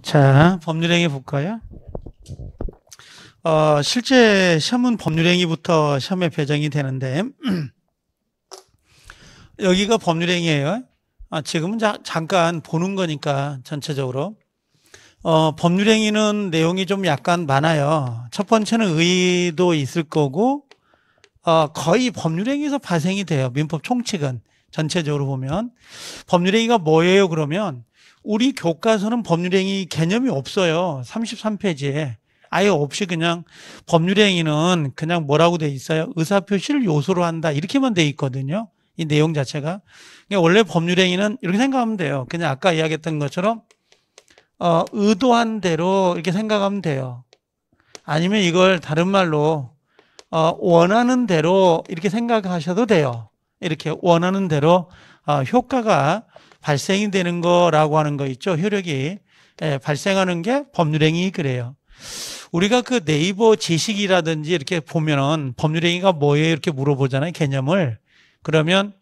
자, 법률행위 볼까요? 실제 시험은 법률행위부터 시험에 배정이 되는데 여기가 법률행위예요. 지금은 잠깐 보는 거니까 전체적으로. 법률행위는 내용이 좀 약간 많아요. 첫 번째는 의도 있을 거고 거의 법률행위에서 발생이 돼요. 민법 총칙은 전체적으로 보면. 법률행위가 뭐예요? 그러면 우리 교과서는 법률행위 개념이 없어요. 33페이지에. 아예 없이 그냥 법률행위는 그냥 뭐라고 돼 있어요? 의사표시를 요소로 한다. 이렇게만 돼 있거든요. 이 내용 자체가. 그러니까 원래 법률행위는 이렇게 생각하면 돼요. 그냥 아까 이야기했던 것처럼 의도한 대로 이렇게 생각하면 돼요. 아니면 이걸 다른 말로 원하는 대로 이렇게 생각하셔도 돼요. 이렇게 원하는 대로 효과가 발생이 되는 거라고 하는 거 있죠. 효력이 발생하는 게 법률행위 그래요. 우리가 그 네이버 지식이라든지 이렇게 보면은 법률행위가 뭐예요? 이렇게 물어보잖아요. 개념을. 그러면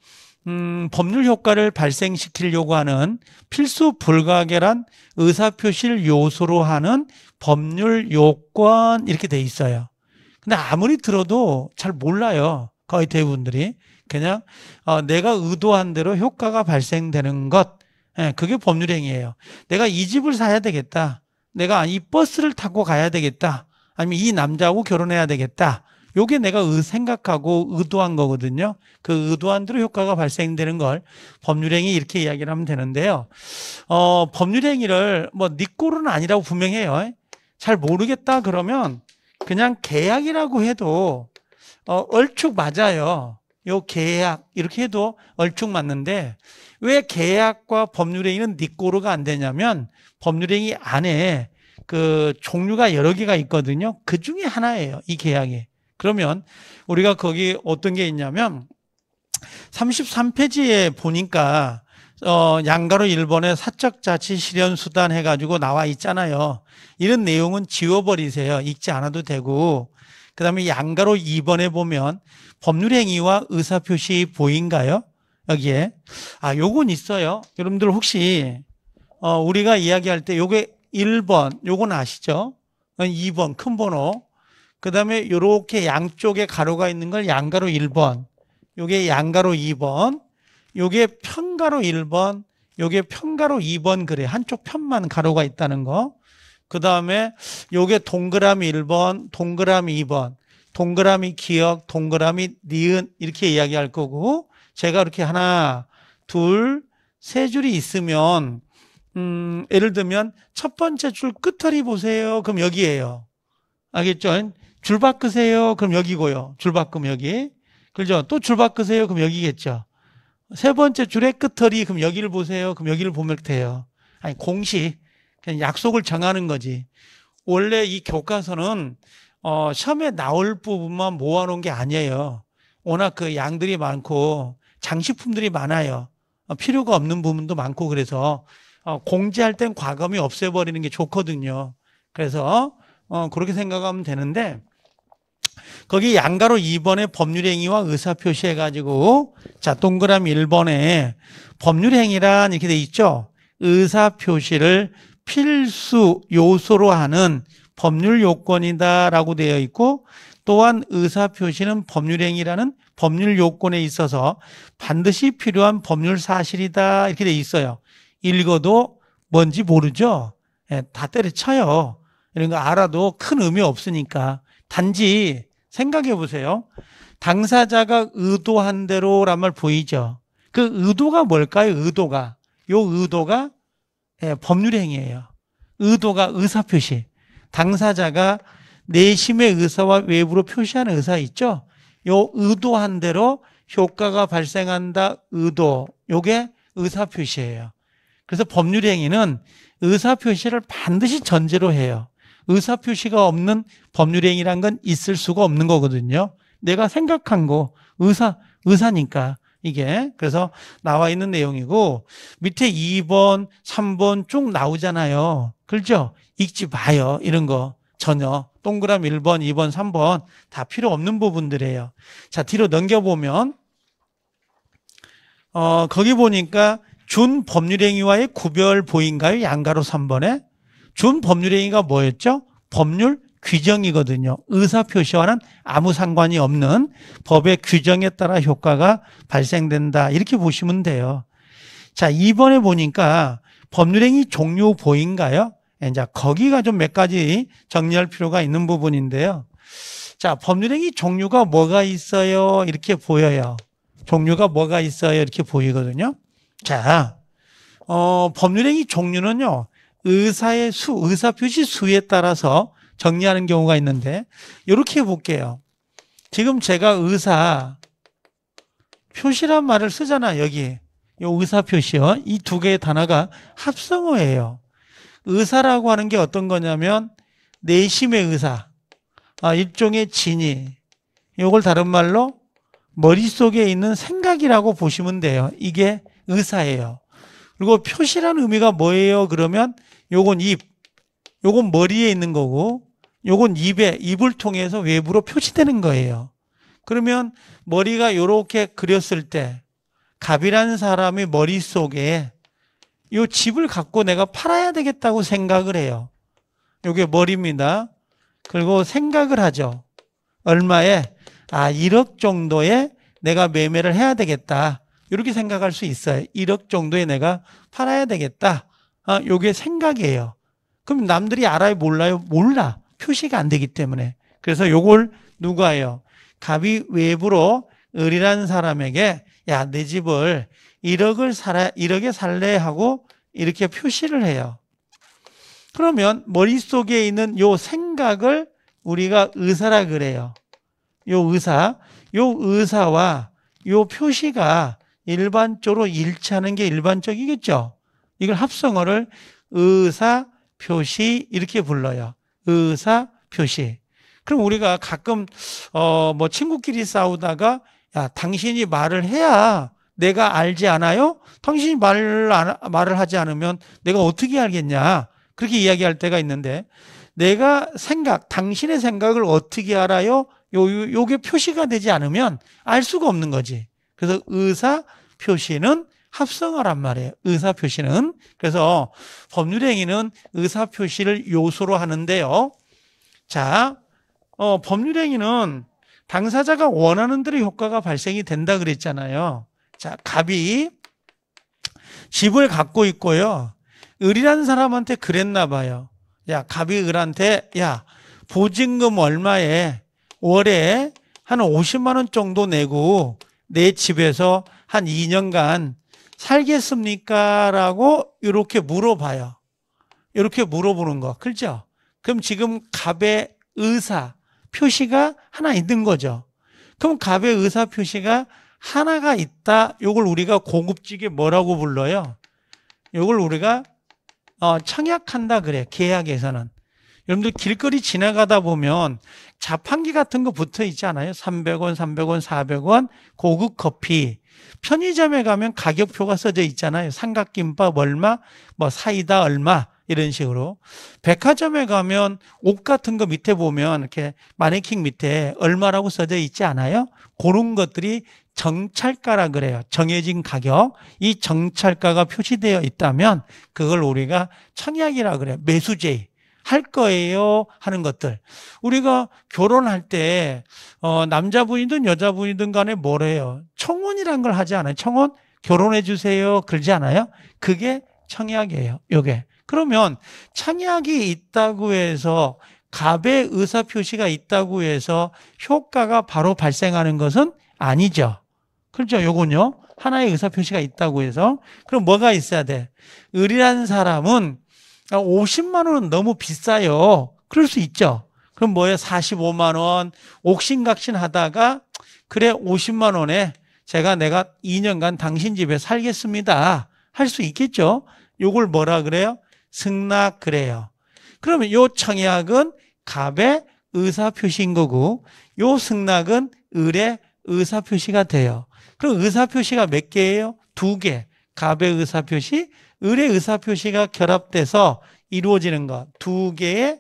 법률 효과를 발생시키려고 하는 필수 불가결한 의사표시를 요소로 하는 법률 요건 이렇게 돼 있어요. 근데 아무리 들어도 잘 몰라요. 거의 대부분들이. 그냥 내가 의도한 대로 효과가 발생되는 것, 그게 법률행위예요. 내가 이 집을 사야 되겠다. 내가 이 버스를 타고 가야 되겠다. 아니면 이 남자하고 결혼해야 되겠다. 요게 내가 생각하고 의도한 거거든요. 그 의도한 대로 효과가 발생되는 걸 법률행위 이렇게 이야기를 하면 되는데요. 법률행위를 네 꼴은 아니라고 분명해요. 잘 모르겠다 그러면 그냥 계약이라고 해도 얼추 맞아요. 요 계약 이렇게 해도 얼추 맞는데 왜 계약과 법률행위는 니꼬르가 안 되냐면 법률행위 안에 그 종류가 여러 개가 있거든요. 그 중에 하나예요. 이 계약이. 그러면 우리가 거기 어떤 게 있냐면 33페이지에 보니까 양가로 1번에 사적자치 실현수단 해가지고 나와 있잖아요. 이런 내용은 지워버리세요. 읽지 않아도 되고. 그 다음에 양가로 2번에 보면 법률행위와 의사표시 보인가요? 여기에. 요건 있어요. 여러분들 혹시 우리가 이야기할 때 요게 1번, 요건 아시죠? 2번 큰 번호. 그 다음에 요렇게 양쪽에 가로가 있는 걸 양가로 1번. 요게 양가로 2번. 요게 편가로 1번. 요게 편가로 2번 그래. 한쪽 편만 가로가 있다는 거. 그 다음에 요게 동그라미 1번, 동그라미 2번, 동그라미 기역, 동그라미 니은 이렇게 이야기할 거고 제가 이렇게 하나, 둘, 세 줄이 있으면 예를 들면 첫 번째 줄 끝털이 보세요. 그럼 여기에요. 알겠죠? 줄 바꾸세요. 그럼 여기고요. 줄 바꾸면 여기. 그죠? 또 줄 바꾸세요. 그럼 여기겠죠. 세 번째 줄의 끝털이 그럼 여기를 보세요. 그럼 여기를 보면 돼요. 아니 공식. 그냥 약속을 정하는 거지. 원래 이 교과서는 시험에 나올 부분만 모아놓은 게 아니에요. 워낙 그 양들이 많고 장식품들이 많아요. 필요가 없는 부분도 많고 그래서 공지할 땐 과감히 없애버리는 게 좋거든요. 그래서 그렇게 생각하면 되는데 거기 양가로 2번에 법률행위와 의사표시 해가지고 자 동그라미 1번에 법률행위란 이렇게 돼 있죠. 의사표시를 필수 요소로 하는 법률 요건이다라고 되어 있고 또한 의사표시는 법률행위라는 법률 요건에 있어서 반드시 필요한 법률 사실이다 이렇게 돼 있어요. 읽어도 뭔지 모르죠. 다 때려쳐요. 이런 거 알아도 큰 의미 없으니까 단지 생각해 보세요. 당사자가 의도한 대로란 말 보이죠. 그 의도가 뭘까요? 의도가. 요 의도가 법률행위예요. 의도가 의사표시. 당사자가 내심의 의사와 외부로 표시하는 의사 있죠? 요 의도한 대로 효과가 발생한다. 의도. 요게 의사표시예요. 그래서 법률행위는 의사표시를 반드시 전제로 해요. 의사표시가 없는 법률행위란 건 있을 수가 없는 거거든요. 내가 생각한 거 의사니까. 이게 그래서 나와 있는 내용이고 밑에 2번, 3번 쭉 나오잖아요. 그렇죠? 읽지 마요. 이런 거 전혀. 동그라미 1번, 2번, 3번 다 필요 없는 부분들이에요. 자, 뒤로 넘겨보면 거기 보니까 준 법률행위와의 구별 보인가요? 양가로 3번에 준법률행위가 뭐였죠? 법률 규정이거든요. 의사표시와는 아무 상관이 없는 법의 규정에 따라 효과가 발생된다. 이렇게 보시면 돼요. 자, 2번에 보니까 법률행위 종류 보인가요? 이제 거기가 좀 몇 가지 정리할 필요가 있는 부분인데요. 자, 법률행위 종류가 뭐가 있어요? 이렇게 보여요. 종류가 뭐가 있어요? 이렇게 보이거든요. 자, 법률행위 종류는요, 의사의 수, 의사표시 수에 따라서 정리하는 경우가 있는데, 이렇게 볼게요. 지금 제가 의사 표시란 말을 쓰잖아요, 여기. 이 의사표시요. 이 두 개의 단어가 합성어예요. 의사라고 하는 게 어떤 거냐면, 내심의 의사. 일종의 진위. 이걸 다른 말로 머릿속에 있는 생각이라고 보시면 돼요. 이게 의사예요. 그리고 표시라는 의미가 뭐예요? 그러면 요건 입, 요건 머리에 있는 거고 요건 입을 통해서 외부로 표시되는 거예요. 그러면 머리가 이렇게 그렸을 때 갑이라는 사람의 머릿속에 요 집을 갖고 내가 팔아야 되겠다고 생각을 해요. 요게 머리입니다. 그리고 생각을 하죠. 얼마에? 1억 정도에 내가 매매를 해야 되겠다. 이렇게 생각할 수 있어요. 1억 정도에 내가 팔아야 되겠다. 요게 생각이에요. 그럼 남들이 알아요? 몰라요? 몰라. 표시가 안 되기 때문에. 그래서 요걸 누가 해요? 갑이 외부로 을이라는 사람에게 야, 내 집을 1억에 살래 하고 이렇게 표시를 해요. 그러면 머릿속에 있는 요 생각을 우리가 의사라 그래요. 요 의사와 요 표시가 일반적으로 일치하는 게 일반적이겠죠. 이걸 합성어를 의사, 표시 이렇게 불러요. 의사, 표시. 그럼 우리가 가끔 뭐 친구끼리 싸우다가 야, 당신이 말을 해야 내가 알지 않아요? 당신이 말을 하지 않으면 내가 어떻게 알겠냐? 그렇게 이야기할 때가 있는데 내가 당신의 생각을 어떻게 알아요? 요게 표시가 되지 않으면 알 수가 없는 거지. 그래서 의사 표시는 합성어란 말이에요. 의사 표시는. 그래서 법률행위는 의사 표시를 요소로 하는데요. 자, 법률행위는 당사자가 원하는 대로 효과가 발생이 된다 그랬잖아요. 자, 갑이 집을 갖고 있고요. 을이라는 사람한테 그랬나 봐요. 야, 갑이 을한테 야, 보증금 얼마에 월에 한 50만 원 정도 내고 내 집에서 한 2년간 살겠습니까? 라고 이렇게 물어봐요. 이렇게 물어보는 거. 그렇죠? 그럼 지금 갑의 의사 표시가 하나 있는 거죠. 그럼 갑의 의사 표시가 하나가 있다. 이걸 우리가 고급지게 뭐라고 불러요? 이걸 우리가 청약한다 그래. 계약에서는. 여러분들 길거리 지나가다 보면 자판기 같은 거 붙어 있지 않아요? 300원, 300원, 400원 고급 커피. 편의점에 가면 가격표가 써져 있잖아요. 삼각김밥 얼마, 뭐 사이다 얼마 이런 식으로. 백화점에 가면 옷 같은 거 밑에 보면 이렇게 마네킹 밑에 얼마라고 써져 있지 않아요? 그런 것들이 정찰가라 그래요. 정해진 가격. 이 정찰가가 표시되어 있다면 그걸 우리가 청약이라 그래요. 매수제의. 할 거예요 하는 것들. 우리가 결혼할 때 남자분이든 여자분이든 간에 뭐래요? 청혼이란 걸 하지 않아요? 청혼? 결혼해 주세요 그러지 않아요? 그게 청약이에요. 요게. 그러면 청약이 있다고 해서 갑의 의사표시가 있다고 해서 효과가 바로 발생하는 것은 아니죠. 그렇죠? 요건요. 하나의 의사표시가 있다고 해서. 그럼 뭐가 있어야 돼? 을이라는 사람은 50만 원은 너무 비싸요. 그럴 수 있죠. 그럼 뭐예요? 45만 원 옥신각신 하다가 그래 50만 원에 내가 2년간 당신 집에 살겠습니다. 할 수 있겠죠. 요걸 뭐라 그래요? 승낙 그래요. 그러면 요 청약은 갑의 의사표시인 거고 요 승낙은 을의 의사표시가 돼요. 그럼 의사표시가 몇 개예요? 2개. 갑의 의사표시, 을의 의사표시가 결합돼서 이루어지는 것. 2개의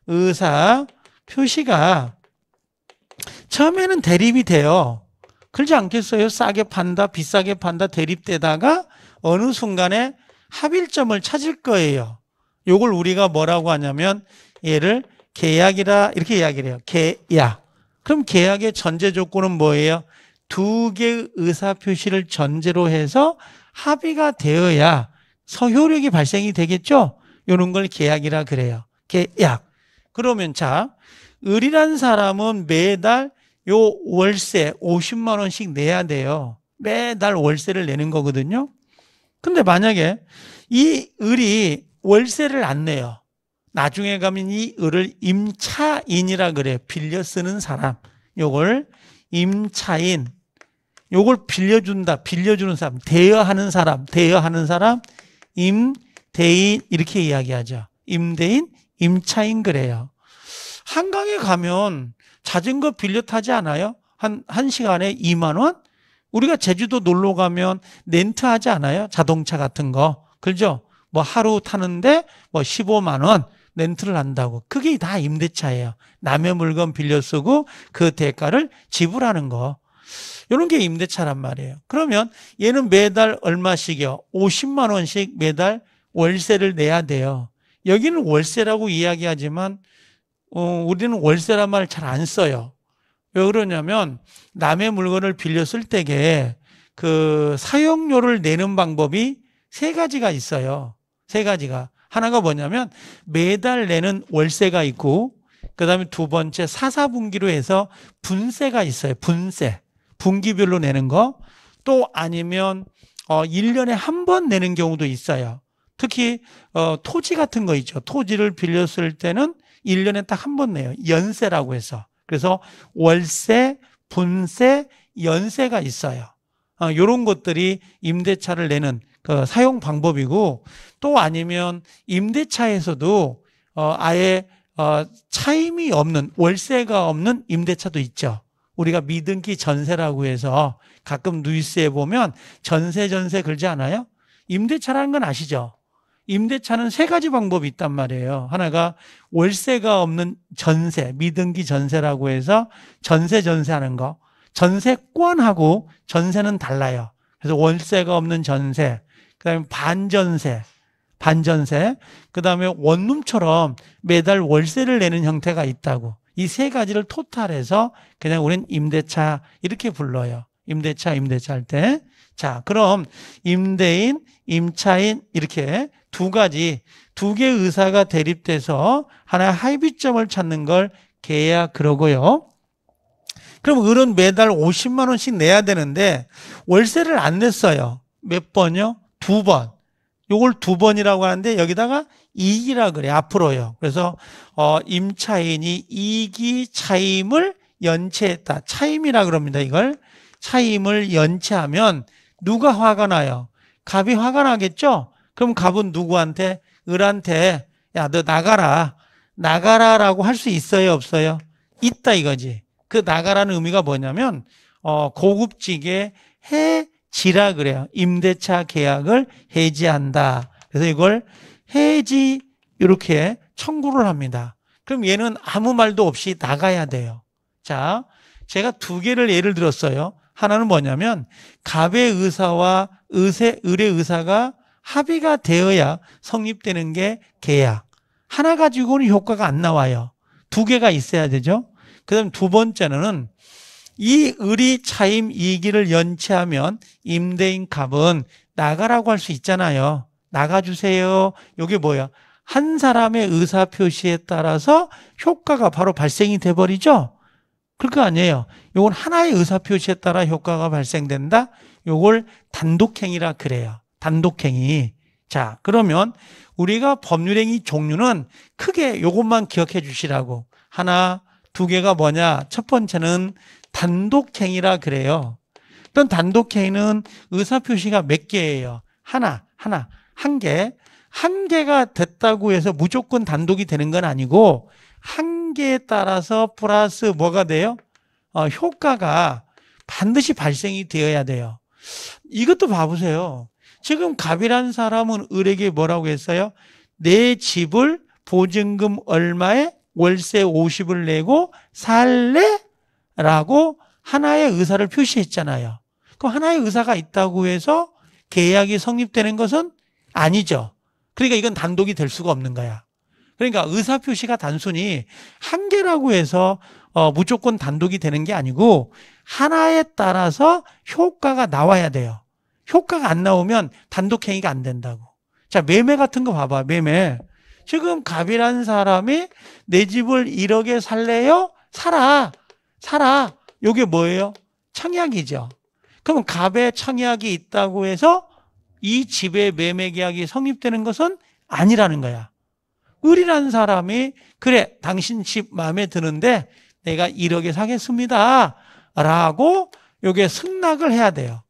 의사표시가 처음에는 대립이 돼요. 그렇지 않겠어요? 싸게 판다, 비싸게 판다 대립되다가 어느 순간에 합일점을 찾을 거예요. 요걸 우리가 뭐라고 하냐면 얘를 계약이라 이렇게 이야기를 해요. 계약. 그럼 계약의 전제 조건은 뭐예요? 두 개의 의사표시를 전제로 해서 합의가 되어야 서효력이 발생이 되겠죠? 이런 걸 계약이라 그래요. 계약. 그러면 자, 을이란 사람은 매달 요 월세 50만 원씩 내야 돼요. 매달 월세를 내는 거거든요. 근데 만약에 이 을이 월세를 안 내요. 나중에 가면 이 을을 임차인이라 그래요. 빌려 쓰는 사람. 요걸 임차인. 요걸 빌려준다. 빌려주는 사람. 대여하는 사람. 대여하는 사람. 임대인. 이렇게 이야기하죠. 임대인, 임차인 그래요. 한강에 가면 자전거 빌려 타지 않아요? 한 시간에 2만 원? 우리가 제주도 놀러 가면 렌트 하지 않아요? 자동차 같은 거. 그죠? 뭐 하루 타는데 뭐 15만 원 렌트를 한다고. 그게 다 임대차예요. 남의 물건 빌려 쓰고 그 대가를 지불하는 거. 이런 게 임대차란 말이에요. 그러면 얘는 매달 얼마씩이요? 50만 원씩 매달 월세를 내야 돼요. 여기는 월세라고 이야기하지만 우리는 월세란 말을 잘 안 써요. 왜 그러냐면 남의 물건을 빌려 쓸 때에 그 사용료를 내는 방법이 세 가지가 있어요. 세 가지가. 하나가 뭐냐면 매달 내는 월세가 있고 그다음에 두 번째 사사분기로 해서 분세가 있어요. 분세. 분기별로 내는 거. 또 아니면 1년에 한 번 내는 경우도 있어요. 특히 토지 같은 거 있죠. 토지를 빌렸을 때는 1년에 딱 한 번 내요. 연세라고 해서. 그래서 월세, 분세, 연세가 있어요. 이런 것들이 임대차를 내는 그 사용 방법이고 또 아니면 임대차에서도 아예 차임이 없는 월세가 없는 임대차도 있죠. 우리가 미등기 전세라고 해서 가끔 뉴스에 보면 전세 걸지 않아요? 임대차라는 건 아시죠? 임대차는 세 가지 방법이 있단 말이에요. 하나가 월세가 없는 전세, 미등기 전세라고 해서 전세 하는 거. 전세권하고 전세는 달라요. 그래서 월세가 없는 전세, 그다음에 반전세, 그다음에 원룸처럼 매달 월세를 내는 형태가 있다고. 이 세 가지를 토탈해서 그냥 우리는 임대차 이렇게 불러요. 임대차 할 때. 자, 그럼 임대인, 임차인 이렇게 두 개의 의사가 대립돼서 하나의 합의점을 찾는 걸 계약 그러고요. 그럼 을은 매달 50만 원씩 내야 되는데 월세를 안 냈어요. 몇 번요? 2번. 요걸 2번이라고 하는데 여기다가 이익이라 그래. 앞으로요. 그래서 임차인이 이익이 차임을 연체했다. 차임이라 그럽니다. 이걸 차임을 연체하면 누가 화가 나요? 갑이 화가 나겠죠? 그럼 갑은 누구한테? 을한테 야, 너 나가라라고 할 수 있어요, 없어요? 있다 이거지. 그 나가라는 의미가 뭐냐면 고급지게 해지라 그래요. 임대차 계약을 해지한다. 그래서 이걸 해지 이렇게 청구를 합니다. 그럼 얘는 아무 말도 없이 나가야 돼요. 자, 제가 두 개를 예를 들었어요. 하나는 뭐냐면 갑의 의사와 을의 의사가 합의가 되어야 성립되는 게 계약. 하나 가지고는 효과가 안 나와요. 두 개가 있어야 되죠. 그다음 두 번째는 이 을이 차임 이익을 연체하면 임대인 갑은 나가라고 할 수 있잖아요. 나가주세요. 이게 뭐야? 한 사람의 의사 표시에 따라서 효과가 바로 발생이 돼버리죠. 그거 아니에요. 이건 하나의 의사 표시에 따라 효과가 발생된다. 이걸 단독행위라 그래요. 단독행위. 자, 그러면 우리가 법률행위 종류는 크게 이것만 기억해 주시라고. 하나, 두 개가 뭐냐? 첫 번째는 단독행위라 그래요. 어떤 단독행위는 의사표시가 몇 개예요? 한 개. 한 개가 됐다고 해서 무조건 단독이 되는 건 아니고 한 개에 따라서 플러스 뭐가 돼요? 효과가 반드시 발생이 되어야 돼요. 이것도 봐보세요. 지금 갑이라는 사람은 을에게 뭐라고 했어요? 내 집을 보증금 얼마에 월세 50을 내고 살래? 라고 하나의 의사를 표시했잖아요. 그럼 하나의 의사가 있다고 해서 계약이 성립되는 것은 아니죠. 그러니까 이건 단독이 될 수가 없는 거야. 그러니까 의사표시가 단순히 한 개라고 해서 무조건 단독이 되는 게 아니고 하나에 따라서 효과가 나와야 돼요. 효과가 안 나오면 단독행위가 안 된다고. 자, 매매 같은 거 봐봐. 매매. 지금 갑이라는 사람이 내 집을 1억에 살래요? 사라. 이게 뭐예요? 청약이죠. 그럼 갑에 청약이 있다고 해서 이 집의 매매 계약이 성립되는 것은 아니라는 거야. 을이라는 사람이 그래 당신 집 마음에 드는데 내가 1억에 사겠습니다 라고 요게 승낙을 해야 돼요.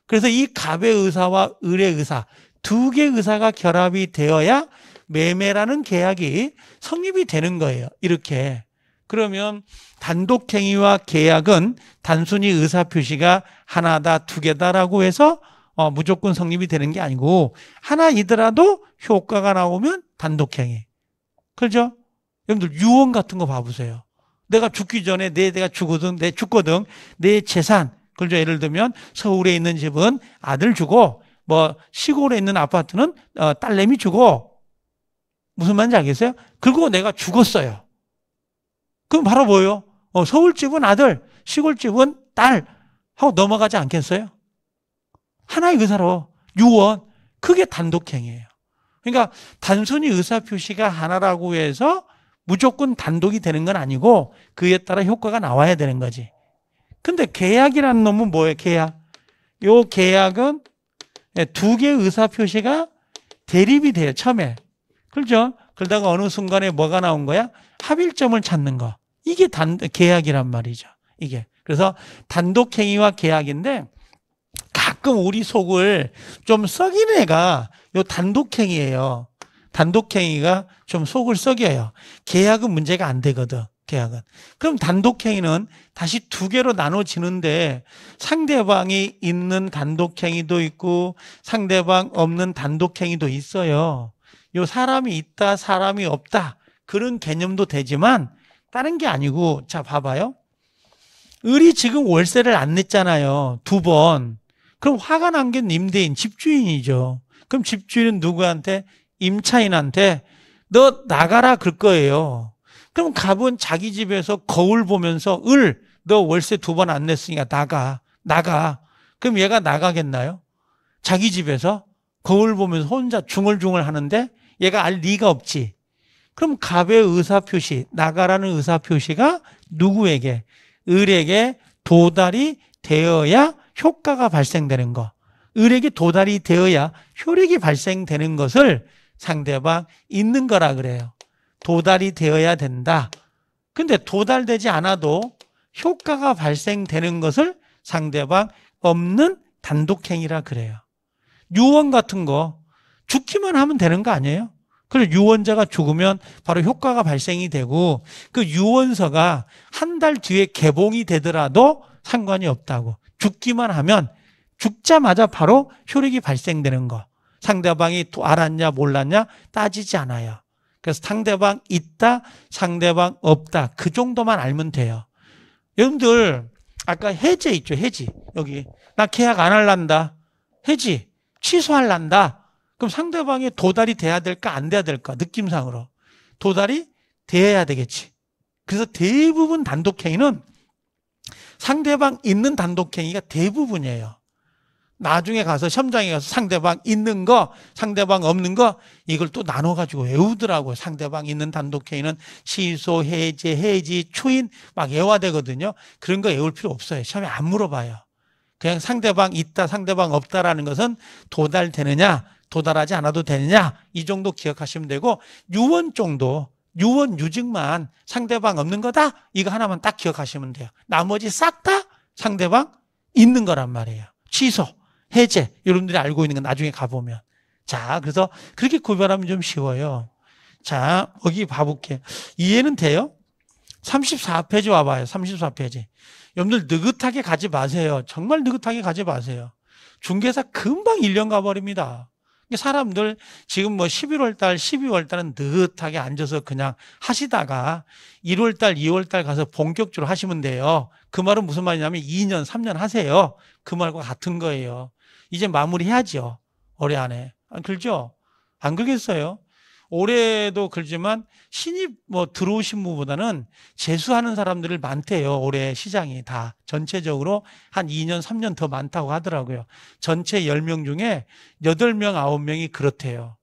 그래서 이 갑의 의사와 을의 의사 두 개의 의사가 결합이 되어야 매매라는 계약이 성립이 되는 거예요. 이렇게. 그러면 단독행위와 계약은 단순히 의사표시가 하나다 두 개다라고 해서 무조건 성립이 되는 게 아니고 하나이더라도 효과가 나오면 단독행위. 그렇죠? 여러분들 유언 같은 거 봐보세요. 내가 죽기 전에 내가 죽거든 내 재산. 그렇죠? 예를 들면 서울에 있는 집은 아들 주고 뭐 시골에 있는 아파트는 딸내미 주고 무슨 말인지 알겠어요? 그리고 내가 죽었어요. 그럼 바로 뭐예요? 서울집은 아들, 시골집은 딸 하고 넘어가지 않겠어요? 하나의 의사로 유언 그게 단독행위예요. 그러니까 단순히 의사표시가 하나라고 해서 무조건 단독이 되는 건 아니고 그에 따라 효과가 나와야 되는 거지. 근데 계약이라는 놈은 뭐예요? 계약. 요 계약은 두 개의 의사표시가 대립이 돼요. 처음에. 그렇죠? 그러다가 어느 순간에 뭐가 나온 거야? 합일점을 찾는 거. 이게 계약이란 말이죠. 이게. 그래서 단독행위와 계약인데 가끔 우리 속을 좀 썩이는 애가 요 단독행위예요. 단독행위가 좀 속을 썩여요. 계약은 문제가 안 되거든. 계약은. 그럼 단독행위는 다시 두 개로 나눠지는데 상대방이 있는 단독행위도 있고 상대방 없는 단독행위도 있어요. 요 사람이 있다, 사람이 없다 그런 개념도 되지만 다른 게 아니고 자 봐봐요. 을이 지금 월세를 안 냈잖아요. 2번. 그럼 화가 난 게 임대인, 집주인이죠. 그럼 집주인은 누구한테? 임차인한테 너 나가라 그럴 거예요. 그럼 갑은 자기 집에서 거울 보면서 을, 너 월세 2번 안 냈으니까 나가. 그럼 얘가 나가겠나요? 자기 집에서 거울 보면서 혼자 중얼중얼 하는데 얘가 알 리가 없지. 그럼 갑의 의사표시, 나가라는 의사표시가 누구에게? 을에게 도달이 되어야 효과가 발생되는 거. 을에게 도달이 되어야 효력이 발생되는 것을 상대방 있는 거라 그래요. 도달이 되어야 된다. 근데 도달되지 않아도 효과가 발생되는 것을 상대방 없는 단독행위라 그래요. 유언 같은 거 죽기만 하면 되는 거 아니에요? 그래서 유언자가 죽으면 바로 효과가 발생이 되고 그 유언서가 한 달 뒤에 개봉이 되더라도 상관이 없다고. 죽기만 하면 죽자마자 바로 효력이 발생되는 거. 상대방이 또 알았냐 몰랐냐 따지지 않아요. 그래서 상대방 있다, 상대방 없다 그 정도만 알면 돼요. 여러분들 아까 해제 있죠. 해지. 여기 나 계약 안 할란다. 해지. 취소할란다. 그럼 상대방이 도달이 돼야 될까 안 돼야 될까? 느낌상으로. 도달이 돼야 되겠지. 그래서 대부분 단독행위는 상대방 있는 단독행위가 대부분이에요. 나중에 가서 시험장에 가서 상대방 있는 거, 상대방 없는 거 이걸 또 나눠가지고 외우더라고요. 상대방 있는 단독행위는 취소, 해지, 추인 막 외워되거든요. 그런 거 외울 필요 없어요. 시험에 안 물어봐요. 그냥 상대방 있다, 상대방 없다라는 것은 도달되느냐, 도달하지 않아도 되느냐 이 정도 기억하시면 되고 유언 정도, 유언 유증만 상대방 없는 거다 이거 하나만 딱 기억하시면 돼요. 나머지 싹 다 상대방 있는 거란 말이에요. 취소, 해제 여러분들이 알고 있는 건 나중에 가보면. 자, 그래서 그렇게 구별하면 좀 쉬워요. 자, 여기 봐볼게요. 이해는 돼요? 34페이지 와봐요. 34페이지. 여러분들 느긋하게 가지 마세요. 정말 느긋하게 가지 마세요. 중개사 금방 1년 가버립니다. 사람들 지금 뭐 11월 달, 12월 달은 느긋하게 앉아서 그냥 하시다가 1월 달, 2월 달 가서 본격적으로 하시면 돼요. 그 말은 무슨 말이냐면 2년, 3년 하세요. 그 말과 같은 거예요. 이제 마무리해야죠. 올해 안에. 그렇죠? 안 그러겠어요? 올해도 그렇지만 신입 들어오신 분보다는 재수하는 사람들을 많대요. 올해 시장이 다 전체적으로 한 2년, 3년 더 많다고 하더라고요. 전체 10명 중에 8명, 9명이 그렇대요.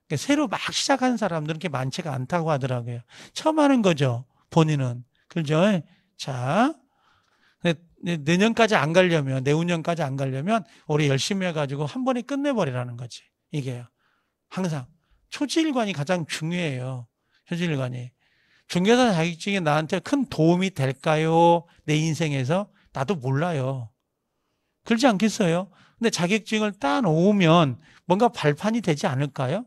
그러니까 새로 막 시작하는 사람들은 그렇게 많지가 않다고 하더라고요. 처음 하는 거죠. 본인은. 그죠? 자, 내년까지 안 가려면, 내후년까지 안 가려면 올해 열심히 해가지고 한 번에 끝내버리라는 거지. 이게요. 항상. 초지일관이 가장 중요해요. 초지일관이. 중개사 자격증이 나한테 큰 도움이 될까요? 내 인생에서? 나도 몰라요. 그렇지 않겠어요? 근데 자격증을 따놓으면 뭔가 발판이 되지 않을까요?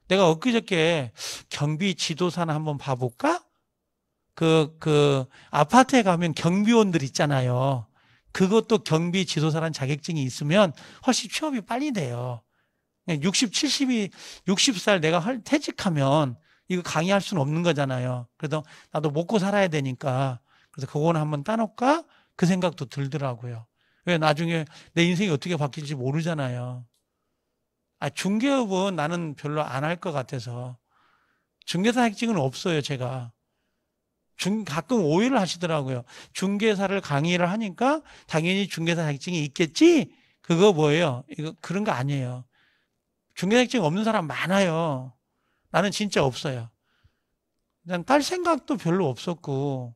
내가 엊그저께 경비 지도사나 한번 봐볼까? 아파트에 가면 경비원들 있잖아요. 그것도 경비 지도사라는 자격증이 있으면 훨씬 취업이 빨리 돼요. 60, 70이, 60살 내가 퇴직하면 이거 강의할 수는 없는 거잖아요. 그래서 나도 먹고 살아야 되니까. 그래서 그거는 한번 따놓을까? 그 생각도 들더라고요. 왜 나중에 내 인생이 어떻게 바뀔지 모르잖아요. 중개업은 나는 별로 안 할 것 같아서. 중개사 자격증은 없어요, 제가. 가끔 오해를 하시더라고요. 중개사를 강의를 하니까 당연히 중개사 자격증이 있겠지? 그거 뭐예요? 이거 그런 거 아니에요. 중개사 자격증 없는 사람 많아요. 나는 진짜 없어요. 난 딸 생각도 별로 없었고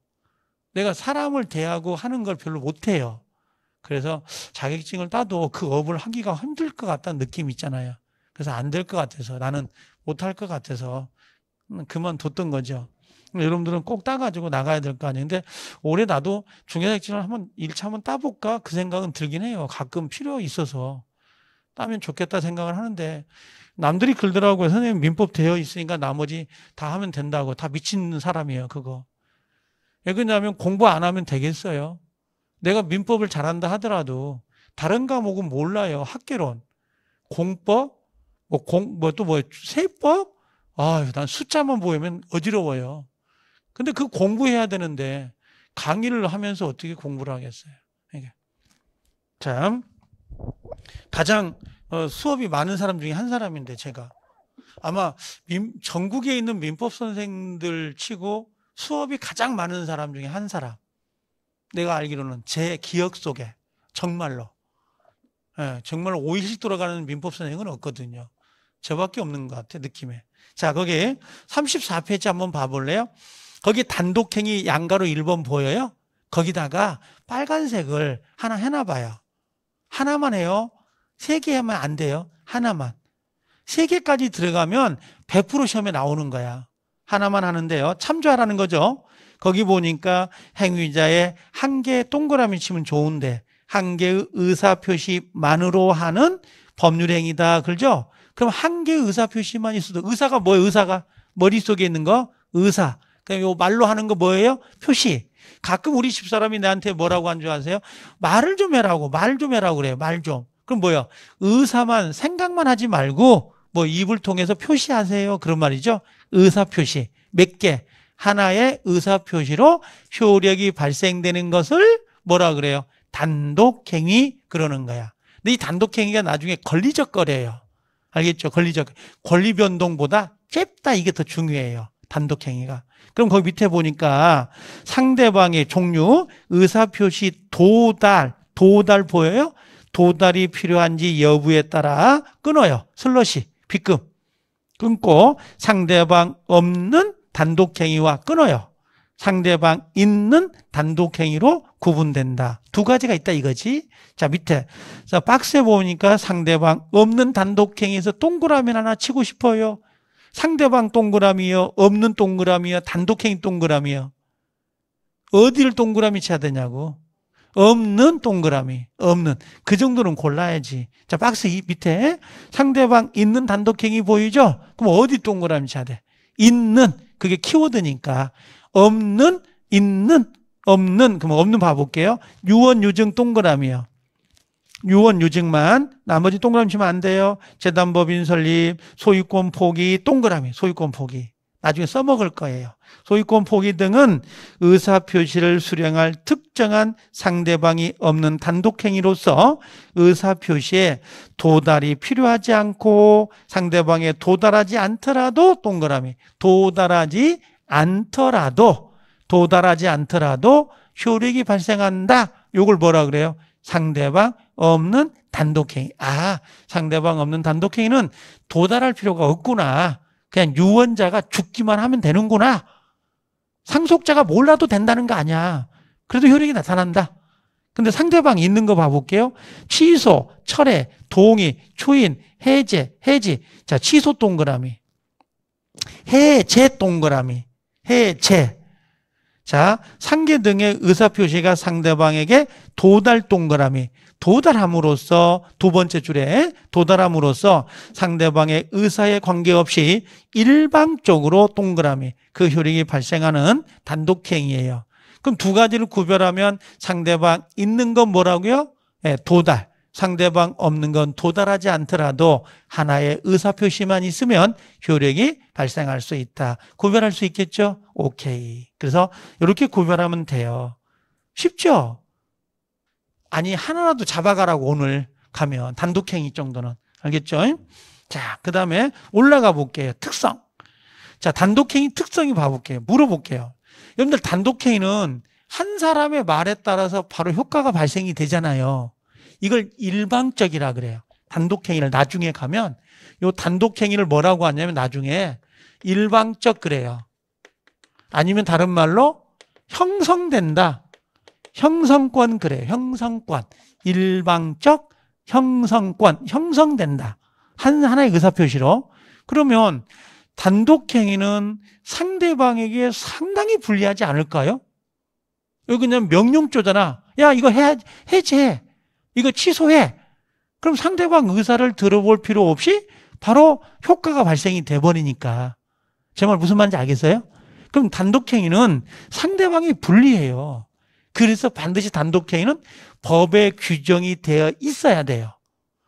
내가 사람을 대하고 하는 걸 별로 못해요. 그래서 자격증을 따도 그 업을 하기가 힘들 것 같다는 느낌이 있잖아요. 그래서 안 될 것 같아서 나는 못할 것 같아서 그만뒀던 거죠. 여러분들은 꼭 따가지고 나가야 될 거 아니에요. 근데 올해 나도 중개사직증을 한번 1차 한번 따볼까 그 생각은 들긴 해요. 가끔 필요 있어서 따면 좋겠다 생각을 하는데 남들이 그러더라고요. 선생님 민법 되어 있으니까 나머지 다 하면 된다고. 다 미친 사람이에요 그거. 왜 그러냐면 공부 안 하면 되겠어요. 내가 민법을 잘한다 하더라도 다른 과목은 몰라요. 학개론, 공법, 세법? 난 숫자만 보이면 어지러워요. 근데 그 공부해야 되는데 강의를 하면서 어떻게 공부를 하겠어요? 이게. 참 가장 수업이 많은 사람 중에 한 사람인데 제가 아마 전국에 있는 민법 선생들 치고 수업이 가장 많은 사람 중에 한 사람. 내가 알기로는 제 기억 속에 정말로 정말 5일씩 돌아가는 민법 선생은 없거든요. 저밖에 없는 것 같아 느낌에. 자, 거기 34페이지 한번 봐볼래요? 거기 단독행위 양가로 1번 보여요? 거기다가 빨간색을 하나 해놔봐요. 하나만 해요. 3개 하면 안 돼요. 하나만. 3개까지 들어가면 100% 시험에 나오는 거야. 하나만 하는데요. 참조하라는 거죠. 거기 보니까 행위자의 한 개 동그라미 치면 좋은데 한 개의 의사표시만으로 하는 법률행위다. 그렇죠? 그럼 한 개의 의사표시만 있어도 의사가 뭐예요? 의사가 머릿속에 있는 거? 의사. 그럼 요 말로 하는 거 뭐예요? 표시. 가끔 우리 집사람이 나한테 뭐라고 한 줄 아세요? 말을 좀 해라고. 말 좀 해라고 그래요. 말 좀. 그럼 뭐예요? 의사만 생각만 하지 말고 입을 통해서 표시하세요. 그런 말이죠. 의사표시. 몇 개. 하나의 의사표시로 효력이 발생되는 것을 뭐라 그래요? 단독행위 그러는 거야. 근데 이 단독행위가 나중에 권리적거려요. 알겠죠? 권리변동보다 짧다 이게 더 중요해요. 단독행위가. 그럼 거기 밑에 보니까 상대방의 종류, 의사표시 도달 보여요? 도달이 필요한지 여부에 따라 끊어요. 슬러시, 빗금. 끊고 상대방 없는 단독행위와 끊어요. 상대방 있는 단독행위로 구분된다. 2가지가 있다 이거지. 자, 밑에. 자, 박스에 보니까 상대방 없는 단독행위에서 동그라미 하나 치고 싶어요. 상대방 동그라미요, 없는 동그라미요, 단독행위 동그라미요. 어디를 동그라미 쳐야 되냐고. 없는 동그라미, 없는. 그 정도는 골라야지. 자, 박스 밑에 상대방 있는 단독행위 보이죠? 그럼 어디 동그라미 쳐야 돼? 있는. 그게 키워드니까. 없는, 있는, 없는. 그럼 없는 봐볼게요. 유언, 유증 동그라미요. 유언, 유증만. 나머지 동그라미 치면 안 돼요. 재단법인 설립, 소유권 포기, 동그라미, 소유권 포기. 나중에 써먹을 거예요. 소유권 포기 등은 의사표시를 수령할 특정한 상대방이 없는 단독행위로서 의사표시에 도달이 필요하지 않고 상대방에 도달하지 않더라도 동그라미 도달하지 않더라도 효력이 발생한다. 이걸 뭐라 그래요? 상대방 없는 단독행위. 상대방 없는 단독행위는 도달할 필요가 없구나. 그냥 유언자가 죽기만 하면 되는구나. 상속자가 몰라도 된다는 거 아니야. 그래도 효력이 나타난다. 근데 상대방이 있는 거 봐볼게요. 취소, 철회, 동의, 추인, 해제, 해지. 자, 취소 동그라미. 해제 동그라미. 해제. 자, 상계 등의 의사표시가 상대방에게 도달 동그라미. 도달함으로써 두 번째 줄에 도달함으로써 상대방의 의사에 관계없이 일방적으로 동그라미 그 효력이 발생하는 단독행위예요. 그럼 두 가지를 구별하면 상대방 있는 건 뭐라고요? 도달. 상대방 없는 건 도달하지 않더라도 하나의 의사표시만 있으면 효력이 발생할 수 있다. 구별할 수 있겠죠? 오케이. 그래서 이렇게 구별하면 돼요. 쉽죠? 아니 하나라도 잡아가라고 오늘 가면 단독행위 정도는. 알겠죠? 자, 그 다음에 올라가 볼게요. 특성. 자, 단독행위 특성이 봐볼게요. 물어볼게요. 여러분들 단독행위는 한 사람의 말에 따라서 바로 효과가 발생이 되잖아요. 이걸 일방적이라 그래요. 단독행위를 나중에 가면 이 단독행위를 뭐라고 하냐면 나중에 일방적 그래요. 아니면 다른 말로 형성된다. 형성권 그래요. 형성권. 일방적 형성권. 형성된다. 하나의 의사표시로. 그러면 단독행위는 상대방에게 상당히 불리하지 않을까요? 여기 그냥 명령조잖아. 야, 이거 해제해. 이거 취소해. 그럼 상대방 의사를 들어볼 필요 없이 바로 효과가 발생이 돼버리니까. 제 말 무슨 말인지 알겠어요? 그럼 단독행위는 상대방이 불리해요. 그래서 반드시 단독행위는 법에 규정이 되어 있어야 돼요.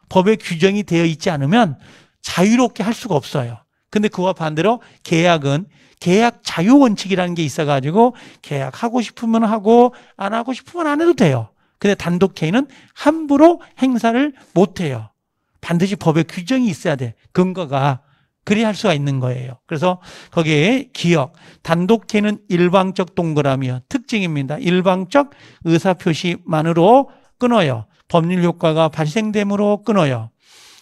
법에 규정이 되어 있지 않으면 자유롭게 할 수가 없어요. 근데 그와 반대로 계약은 계약 자유 원칙이라는 게 있어가지고 계약하고 싶으면 하고 안 하고 싶으면 안 해도 돼요. 근데 단독행위는 함부로 행사를 못 해요. 반드시 법에 규정이 있어야 돼. 근거가. 그래야 할 수가 있는 거예요. 그래서 거기에 기억. 단독행위는 일방적 동그라미요. 특징입니다. 일방적 의사표시만으로 끊어요. 법률 효과가 발생됨으로 끊어요.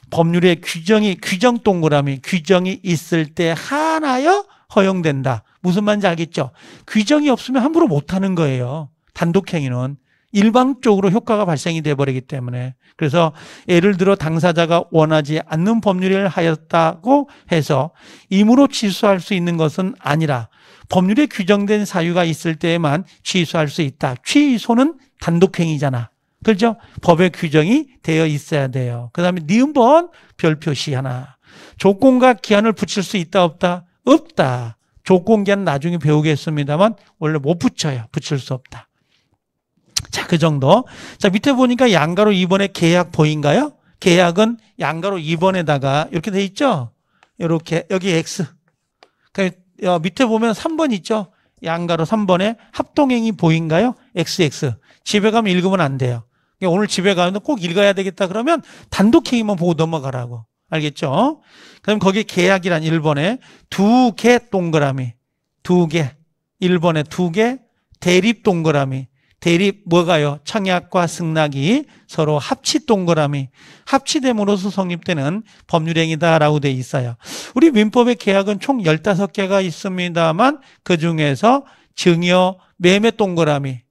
법률의 규정 동그라미, 규정이 있을 때 하나여 허용된다. 무슨 말인지 알겠죠? 규정이 없으면 함부로 못하는 거예요. 단독행위는. 일방적으로 효과가 발생이 돼버리기 때문에. 그래서 예를 들어 당사자가 원하지 않는 법률을 하였다고 해서 임으로 취소할 수 있는 것은 아니라 법률에 규정된 사유가 있을 때에만 취소할 수 있다. 취소는 단독행위잖아. 그렇죠? 법에 규정이 되어 있어야 돼요. 그 다음에 니은번 별표시 하나. 조건과 기한을 붙일 수 있다 없다? 없다. 조건 기한 나중에 배우겠습니다만 원래 못 붙여요. 붙일 수 없다. 자, 그 정도. 자, 밑에 보니까 양가로 2번에 계약 보인가요? 계약은 양가로 2번에다가 이렇게 돼 있죠? 이렇게, 여기 X. 밑에 보면 3번 있죠? 양가로 3번에 합동행위 보인가요? XX. 집에 가면 읽으면 안 돼요. 오늘 집에 가면 꼭 읽어야 되겠다 그러면 단독행위만 보고 넘어가라고. 알겠죠? 그럼 거기 계약이란 1번에 2개 동그라미. 2개. 1번에 2개. 대립 동그라미. 대립 뭐가요? 청약과 승낙이 서로 합치 동그라미. 합치됨으로써 성립되는 법률행위다라고 돼 있어요. 우리 민법의 계약은 총 15개가 있습니다만 그중에서 증여, 매매 동그라미,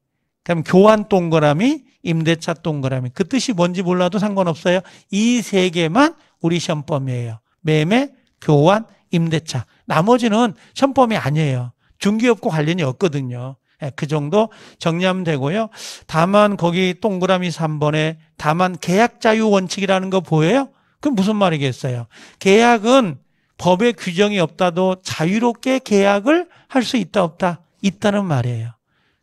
그럼 교환 동그라미, 임대차 동그라미. 그 뜻이 뭔지 몰라도 상관없어요. 이 세 개만 우리 시험범위예요. 매매, 교환, 임대차. 나머지는 시험범위 아니에요. 중개업과 관련이 없거든요. 그 정도 정리하면 되고요. 다만 거기 동그라미 3번에 다만 계약 자유 원칙이라는 거 보여요? 그럼 무슨 말이겠어요? 계약은 법에 규정이 없다도 자유롭게 계약을 할 수 있다 없다? 있다는 말이에요.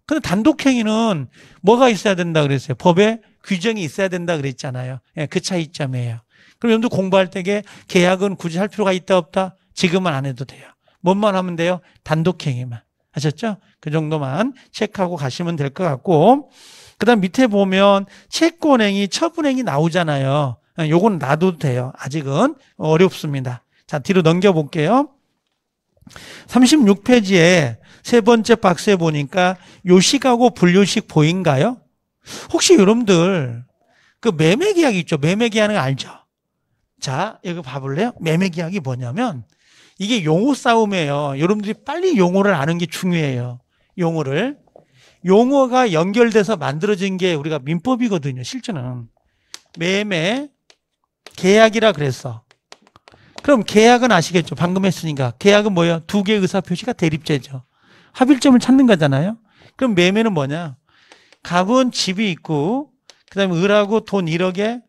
근데 단독행위는 뭐가 있어야 된다 그랬어요? 법에 규정이 있어야 된다 그랬잖아요. 그 차이점이에요. 그럼 여러분들 공부할 때 계약은 굳이 할 필요가 있다 없다? 지금은 안 해도 돼요. 뭔만 하면 돼요? 단독행위만. 아셨죠? 그 정도만 체크하고 가시면 될 것 같고, 그 다음 밑에 보면 채권행위, 처분행위 나오잖아요. 요건 놔둬도 돼요. 아직은 어렵습니다. 자, 뒤로 넘겨볼게요. 36페이지에 세 번째 박스에 보니까 요식하고 불요식 보인가요? 혹시 여러분들 그 매매계약 있죠? 매매계약은 알죠? 자, 여기 봐볼래요? 매매계약이 뭐냐면 이게 용어 싸움이에요. 여러분들이 빨리 용어를 아는 게 중요해요. 용어를. 용어가 연결돼서 만들어진 게 우리가 민법이거든요. 실제는. 매매 계약이라 그랬어. 그럼 계약은 아시겠죠? 방금 했으니까. 계약은 뭐예요? 두 개의 의사표시가 대립제죠. 합일점을 찾는 거잖아요. 그럼 매매는 뭐냐? 갑은 집이 있고 그다음에 을하고 돈 1억에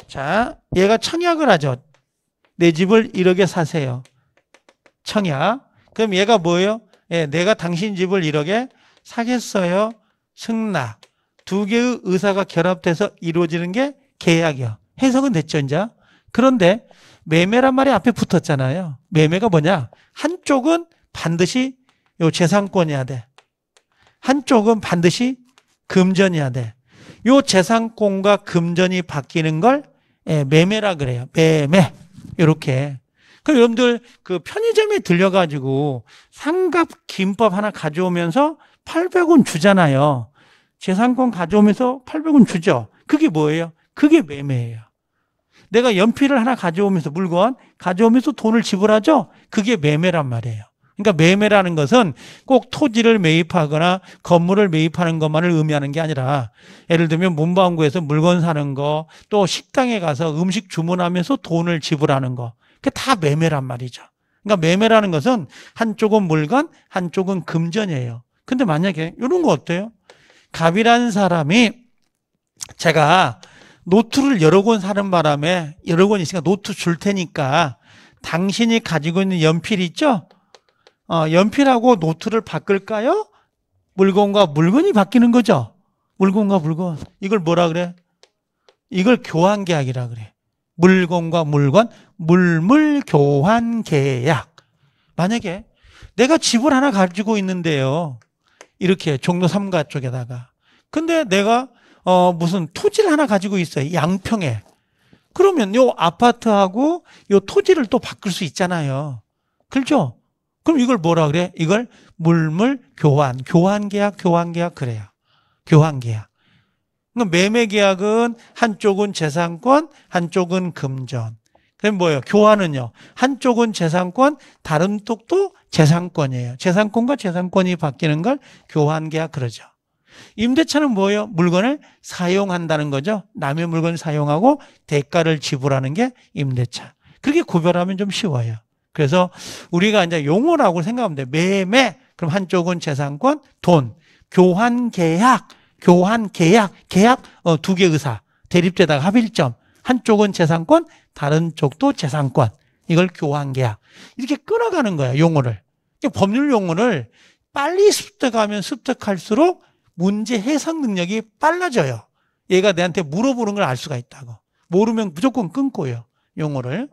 자, 얘가 청약을 하죠. 내 집을 1억에 사세요. 청약. 그럼 얘가 뭐예요? 예, 내가 당신 집을 1억에 사겠어요. 승낙. 두 개의 의사가 결합돼서 이루어지는 게 계약이요. 해석은 됐죠, 이제? 그런데 매매란 말이 앞에 붙었잖아요. 매매가 뭐냐? 한쪽은 반드시 요 재산권이어야 돼. 한쪽은 반드시 금전이어야 돼. 요 재산권과 금전이 바뀌는 걸 매매라 그래요. 매매. 이렇게. 그럼 여러분들 그 편의점에 들려가지고 삼갑 김밥 하나 가져오면서 800원 주잖아요. 재산권 가져오면서 800원 주죠. 그게 뭐예요? 그게 매매예요. 내가 연필을 하나 가져오면서 물건 가져오면서 돈을 지불하죠. 그게 매매란 말이에요. 그러니까 매매라는 것은 꼭 토지를 매입하거나 건물을 매입하는 것만을 의미하는 게 아니라 예를 들면 문방구에서 물건 사는 거 또 식당에 가서 음식 주문하면서 돈을 지불하는 거 그게 다 매매란 말이죠. 그러니까 매매라는 것은 한쪽은 물건 한쪽은 금전이에요. 근데 만약에 이런 거 어때요? 갑이라는 사람이 제가 노트를 여러 권 사는 바람에 여러 권 있으니까 노트 줄 테니까 당신이 가지고 있는 연필 있죠? 연필하고 노트를 바꿀까요? 물건과 물건이 바뀌는 거죠. 물건과 물건. 이걸 뭐라 그래? 이걸 교환계약이라 그래. 물건과 물건, 물물 교환계약. 만약에 내가 집을 하나 가지고 있는데요. 이렇게 종로 3가 쪽에다가. 근데 내가 무슨 토지를 하나 가지고 있어요. 양평에. 그러면 요 아파트하고 요 토지를 또 바꿀 수 있잖아요. 그렇죠? 그럼 이걸 뭐라 그래? 이걸 물물 교환계약 그래요. 교환계약. 그러니까 매매계약은 한쪽은 재산권, 한쪽은 금전. 그럼 뭐예요? 교환은요. 한쪽은 재산권, 다른 쪽도 재산권이에요. 재산권과 재산권이 바뀌는 걸 교환계약 그러죠. 임대차는 뭐예요? 물건을 사용한다는 거죠. 남의 물건을 사용하고 대가를 지불하는 게 임대차. 그렇게 구별하면 좀 쉬워요. 그래서 우리가 이제 용어라고 생각하면 돼. 매매. 그럼 한쪽은 재산권, 돈. 교환계약. 계약 두 개 의사. 대립되다가 합일점. 한쪽은 재산권, 다른 쪽도 재산권. 이걸 교환계약. 이렇게 끊어가는 거야, 용어를. 법률 용어를 빨리 습득하면 습득할수록 문제 해석 능력이 빨라져요. 얘가 내한테 물어보는 걸 알 수가 있다고. 모르면 무조건 끊고요, 용어를.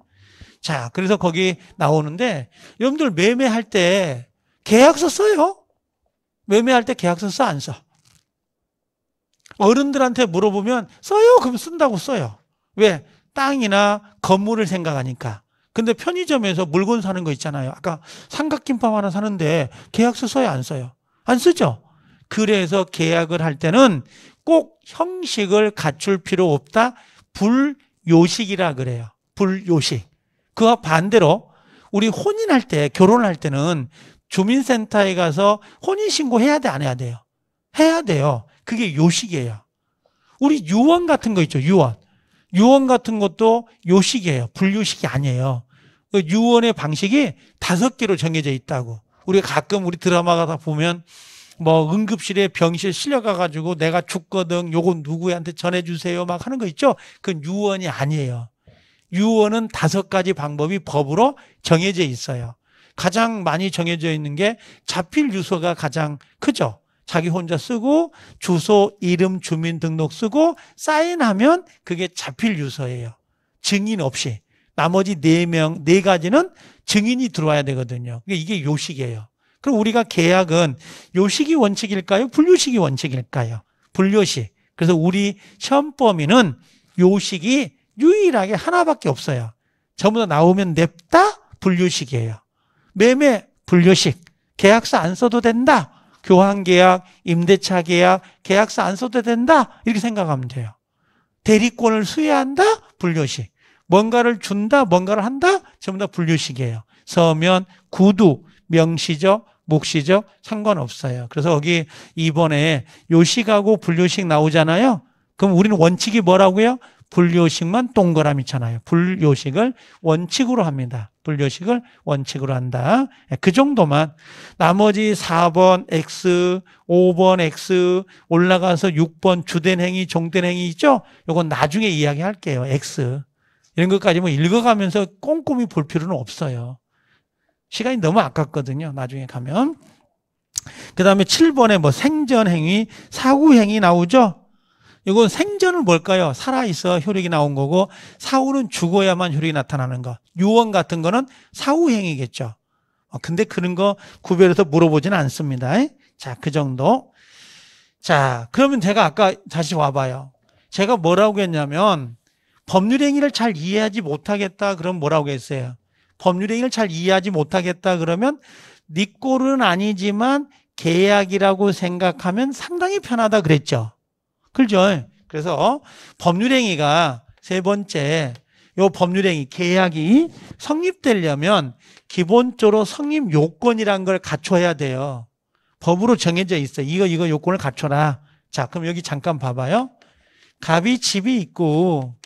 자, 그래서 거기 나오는데 여러분들 매매할 때 계약서 써요? 매매할 때 계약서 써, 안 써? 어른들한테 물어보면 써요? 그럼 쓴다고 써요. 왜? 땅이나 건물을 생각하니까. 근데 편의점에서 물건 사는 거 있잖아요. 아까 삼각김밥 하나 사는데 계약서 써요, 안 써요? 안 쓰죠? 그래서 계약을 할 때는 꼭 형식을 갖출 필요 없다. 불요식이라 그래요. 불요식. 그와 반대로 우리 혼인할 때, 결혼할 때는 주민센터에 가서 혼인신고 해야 돼, 안 해야 돼요? 해야 돼요. 그게 요식이에요. 우리 유언 같은 거 있죠, 유언. 유언 같은 것도 요식이에요. 불요식이 아니에요. 유언의 방식이 5개로 정해져 있다고. 우리가 가끔 우리 드라마 가다 보면 뭐 응급실에 병실 실려가가지고 내가 죽거든, 요거 누구한테 전해주세요 막 하는 거 있죠? 그건 유언이 아니에요. 유언은 5가지 방법이 법으로 정해져 있어요. 가장 많이 정해져 있는 게 자필 유서가 가장 크죠. 자기 혼자 쓰고 주소, 이름, 주민등록 쓰고 사인하면 그게 자필 유서예요. 증인 없이. 나머지 4가지는 증인이 들어와야 되거든요. 이게 요식이에요. 그럼 우리가 계약은 요식이 원칙일까요? 불요식이 원칙일까요? 불요식. 그래서 우리 시험 범위는 요식이 유일하게 하나밖에 없어요. 전부 다 나오면 냅다 불요식이에요. 매매 불요식. 계약서 안 써도 된다. 교환계약, 임대차 계약, 계약서 안 써도 된다. 이렇게 생각하면 돼요. 대리권을 수여한다? 불요식. 뭔가를 준다? 뭔가를 한다? 전부 다 불요식이에요. 서면, 구두, 명시적, 묵시적 상관없어요. 그래서 여기 이번에 요식하고 불요식 나오잖아요. 그럼 우리는 원칙이 뭐라고요? 불요식만 동그라미 잖아요. 불요식을 원칙으로 합니다. 불요식을 원칙으로 한다. 그 정도만. 나머지 4번 X, 5번 X, 올라가서 6번 주된 행위, 종된 행위 있죠? 이건 나중에 이야기할게요. X. 이런 것까지 뭐 읽어가면서 꼼꼼히 볼 필요는 없어요. 시간이 너무 아깝거든요. 나중에 가면. 그 다음에 7번에 뭐 생전행위, 사후행위 나오죠? 이건 생전은 뭘까요? 살아있어 효력이 나온 거고, 사후는 죽어야만 효력이 나타나는 거. 유언 같은 거는 사후행위겠죠. 근데 그런 거 구별해서 물어보지는 않습니다. 자, 그 정도. 자, 그러면 제가 아까 다시 와봐요. 제가 뭐라고 했냐면, 법률행위를 잘 이해하지 못하겠다. 그럼 뭐라고 했어요? 법률행위를 잘 이해하지 못하겠다. 그러면 네 꼴은 아니지만 계약이라고 생각하면 상당히 편하다 그랬죠. 그렇죠? 그래서 법률행위가 세 번째, 요 법률행위 계약이 성립되려면 기본적으로 성립 요건이라는 걸 갖춰야 돼요. 법으로 정해져 있어요. 이거 요건을 갖춰라. 자, 그럼 여기 잠깐 봐봐요. 갑이 집이 있고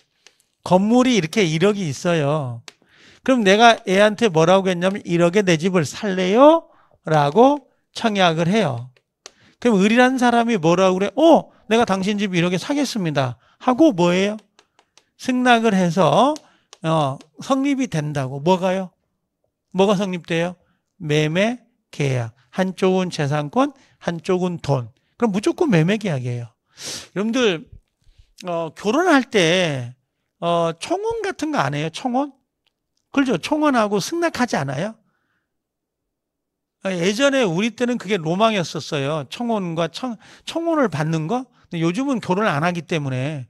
건물이 이렇게 1억이 있어요. 그럼 내가 애한테 뭐라고 했냐면 1억에 내 집을 살래요? 라고 청약을 해요. 그럼 을이라는 사람이 뭐라고 그래? 내가 당신 집 1억에 사겠습니다. 하고 뭐예요? 승낙을 해서 성립이 된다고. 뭐가요? 뭐가 성립돼요? 매매 계약. 한쪽은 재산권, 한쪽은 돈. 그럼 무조건 매매 계약이에요. 여러분들 결혼할 때 청혼 같은 거 안 해요? 청혼? 그렇죠. 청혼하고 승낙하지 않아요? 예전에 우리 때는 그게 로망이었었어요. 청혼과 청혼을 받는 거. 근데 요즘은 결혼을 안 하기 때문에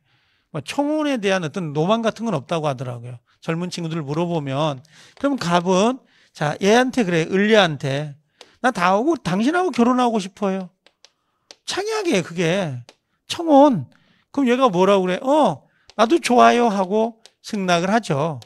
청혼에 대한 어떤 로망 같은 건 없다고 하더라고요. 젊은 친구들 물어보면. 그럼 갑은 자 얘한테 그래. 을리한테 나 다하고 당신하고 결혼하고 싶어요. 창약이에요. 그게 청혼. 그럼 얘가 뭐라고 그래? 나도 좋아요 하고 승낙을 하죠.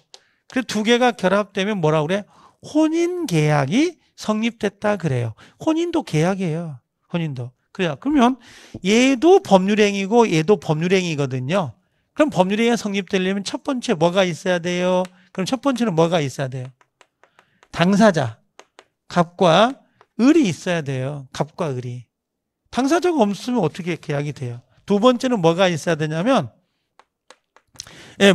그래서 두 개가 결합되면 뭐라고 그래? 혼인계약이 성립됐다 그래요. 혼인도 계약이에요. 혼인도. 그래요. 그러면 얘도 법률행위고 얘도 법률행위거든요. 그럼 법률행위가 성립되려면 첫 번째 뭐가 있어야 돼요? 그럼 첫 번째는 뭐가 있어야 돼요? 당사자, 갑과 을이 있어야 돼요. 갑과 을이. 당사자가 없으면 어떻게 계약이 돼요? 두 번째는 뭐가 있어야 되냐면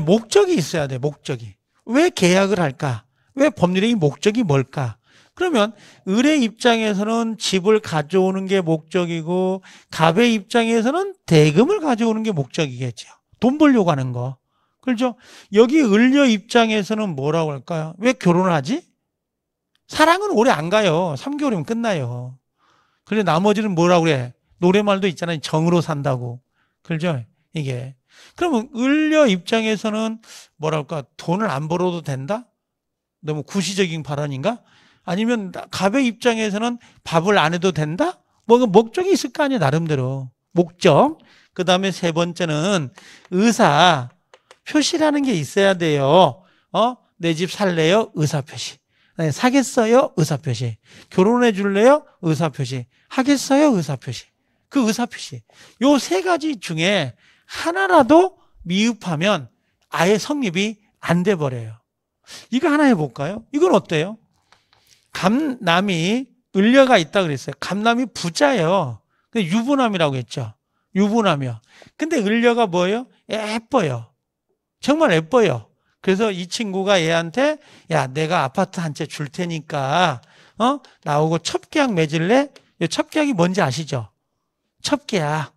목적이 있어야 돼요. 목적이. 왜 계약을 할까? 왜 법률행위 목적이 뭘까? 그러면 을의 입장에서는 집을 가져오는 게 목적이고 갑의 입장에서는 대금을 가져오는 게 목적이겠죠. 돈 벌려고 하는 거. 그렇죠? 여기 을녀 입장에서는 뭐라고 할까요? 왜 결혼을 하지? 사랑은 오래 안 가요. 3개월이면 끝나요. 그런데 나머지는 뭐라고 그래? 노래말도 있잖아요. 정으로 산다고. 그렇죠? 이게. 그러면 을녀 입장에서는 뭐랄까? 돈을 안 벌어도 된다? 너무 구시적인 발언인가? 아니면 갑의 입장에서는 밥을 안 해도 된다? 뭔가 목적이 있을 거 아니에요. 나름대로. 목적. 그 다음에 세 번째는 의사 표시라는 게 있어야 돼요. 내 집 살래요? 의사표시. 사겠어요? 의사표시. 결혼해 줄래요? 의사표시. 하겠어요? 의사표시. 그 의사표시. 요 세 가지 중에 하나라도 미흡하면 아예 성립이 안 돼 버려요. 이거 하나 해볼까요? 이건 어때요? 갑남이 을려가 있다 그랬어요. 갑남이 부자예요. 유부남이라고 했죠. 유부남이요. 근데 을려가 뭐예요? 예뻐요. 정말 예뻐요. 그래서 이 친구가 얘한테 야 내가 아파트 한 채 줄 테니까 나오고 첩계약 맺을래? 첩계약이 뭔지 아시죠? 첩계약.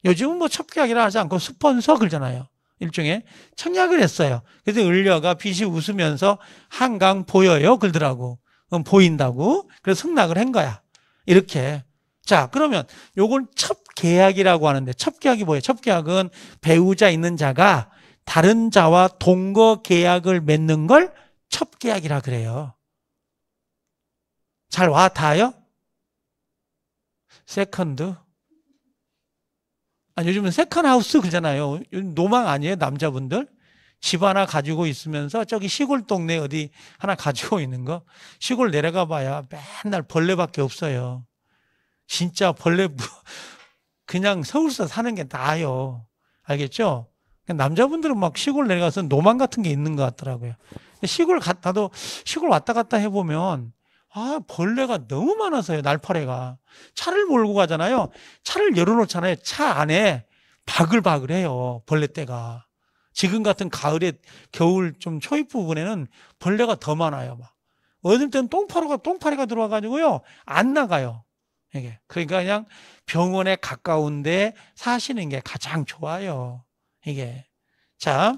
요즘은 뭐 첩계약이라 하지 않고 스폰서 그러잖아요. 일종의 청약을 했어요. 그래서 을려가 빛이 웃으면서 한강 보여요 그러더라고. 보인다고. 그래서 승낙을 한 거야. 이렇게. 자, 그러면 요걸 첩계약이라고 하는데, 첩계약이 뭐예요? 첩계약은 배우자 있는 자가 다른 자와 동거 계약을 맺는 걸 첩계약이라 그래요. 잘 와 닿아요? 세컨드. 요즘은 세컨하우스 그러잖아요. 요즘 노망 아니에요, 남자분들? 집 하나 가지고 있으면서 저기 시골 동네 어디 하나 가지고 있는 거. 시골 내려가 봐야 맨날 벌레밖에 없어요. 진짜 벌레 그냥 서울서 사는 게 나아요. 알겠죠? 남자분들은 막 시골 내려가서 노망 같은 게 있는 것 같더라고요. 시골 갔다도 시골 왔다 갔다 해보면 벌레가 너무 많아서요. 날파래가. 차를 몰고 가잖아요. 차를 열어놓잖아요. 차 안에 바글바글해요. 벌레떼가. 지금 같은 가을에 겨울 좀 초입 부분에는 벌레가 더 많아요. 막. 어느 때는 똥파리가 들어와가지고요. 안 나가요. 이게. 그러니까 그냥 병원에 가까운데 사시는 게 가장 좋아요. 이게. 자,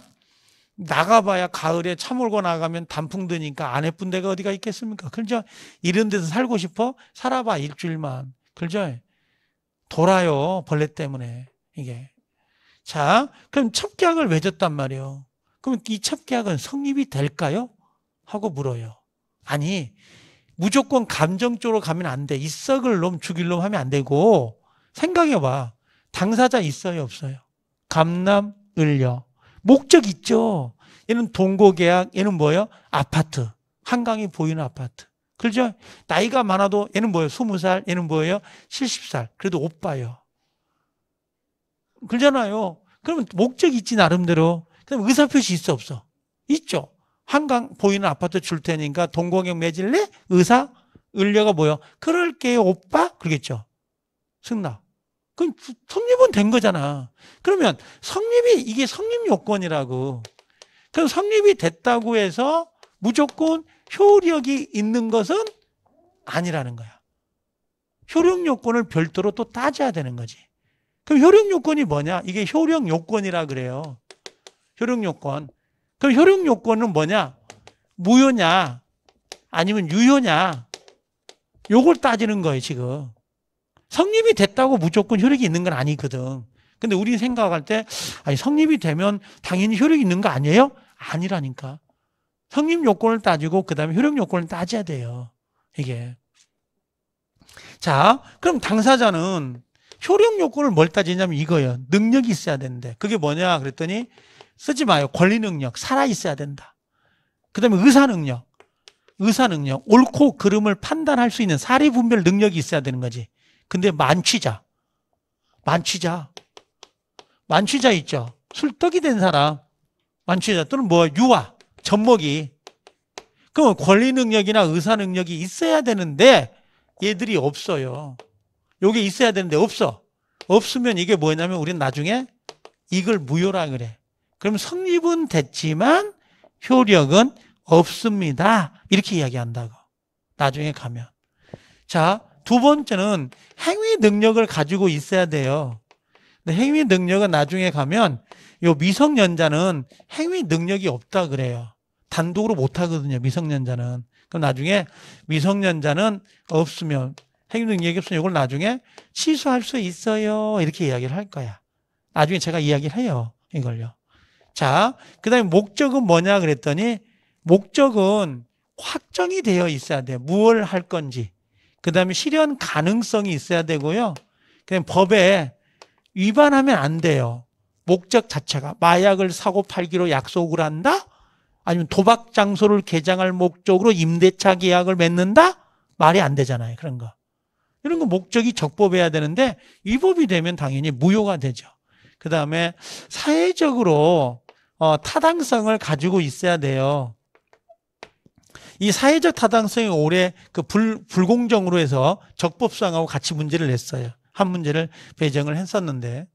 나가봐야 가을에 차 몰고 나가면 단풍 드니까 안 예쁜 데가 어디가 있겠습니까? 그렇죠? 이런 데서 살고 싶어? 살아봐, 일주일만. 그렇죠? 돌아요, 벌레 때문에. 이게. 자, 그럼 첩계약을 맺었단 말이에요. 그럼 이 첩계약은 성립이 될까요? 하고 물어요. 아니, 무조건 감정적으로 가면 안 돼. 이 썩을 놈 죽일 놈 하면 안 되고, 생각해봐. 당사자 있어요, 없어요? 감남, 을려. 목적 있죠. 얘는 동거계약, 얘는 뭐예요? 아파트. 한강이 보이는 아파트. 그렇죠? 나이가 많아도 얘는 뭐예요? 20살, 얘는 뭐예요? 70살. 그래도 오빠예요. 그러잖아요. 그러면 목적이 있지, 나름대로. 그럼 의사표시 있어, 없어? 있죠. 한강 보이는 아파트 줄 테니까 동거계약 맺을래? 의사? 을려가 뭐예요? 그럴게요, 오빠? 그러겠죠. 승낙. 그럼 성립은 된 거잖아. 그러면 이게 성립 요건이라고. 그럼 성립이 됐다고 해서 무조건 효력이 있는 것은 아니라는 거야. 효력 요건을 별도로 또 따져야 되는 거지. 그럼 효력 요건이 뭐냐? 이게 효력 요건이라 그래요. 효력 요건. 그럼 효력 요건은 뭐냐? 무효냐? 아니면 유효냐? 요걸 따지는 거예요, 지금. 성립이 됐다고 무조건 효력이 있는 건 아니거든. 근데 우리 생각할 때, 성립이 되면 당연히 효력이 있는 거 아니에요? 아니라니까. 성립 요건을 따지고, 그 다음에 효력 요건을 따져야 돼요. 이게. 자, 그럼 당사자는 효력 요건을 뭘 따지냐면 이거예요. 능력이 있어야 되는데. 그게 뭐냐? 그랬더니, 쓰지 마요. 권리 능력. 살아있어야 된다. 그 다음에 의사 능력. 옳고 그름을 판단할 수 있는 사리 분별 능력이 있어야 되는 거지. 근데 만취자 있죠. 술떡이 된 사람, 만취자 또는 유아, 젖먹이. 그럼 권리 능력이나 의사 능력이 있어야 되는데 얘들이 없어요. 요게 있어야 되는데 없어. 없으면 이게 뭐냐면 우리는 나중에 이걸 무효라 그래. 그럼 성립은 됐지만 효력은 없습니다. 이렇게 이야기한다고. 나중에 가면. 자, 두 번째는 행위 능력을 가지고 있어야 돼요. 근데 행위 능력은 나중에 가면 요 미성년자는 행위 능력이 없다 그래요. 단독으로 못 하거든요, 미성년자는. 그럼 나중에 미성년자는 없으면, 행위 능력이 없으면 이걸 나중에 취소할 수 있어요. 이렇게 이야기를 할 거야. 나중에 제가 이야기를 해요, 이걸요. 자, 그 다음에 목적은 뭐냐 그랬더니 목적은 확정이 되어 있어야 돼요. 무엇을 할 건지. 그 다음에 실현 가능성이 있어야 되고요. 그냥 법에 위반하면 안 돼요. 목적 자체가 마약을 사고 팔기로 약속을 한다? 아니면 도박 장소를 개장할 목적으로 임대차 계약을 맺는다? 말이 안 되잖아요. 그런 거. 이런 거 목적이 적법해야 되는데 위법이 되면 당연히 무효가 되죠. 그 다음에 사회적으로 타당성을 가지고 있어야 돼요. 이 사회적 타당성이 올해 불공정으로 해서 적법성하고 같이 문제를 냈어요. 한 문제를 배정을 했었는데.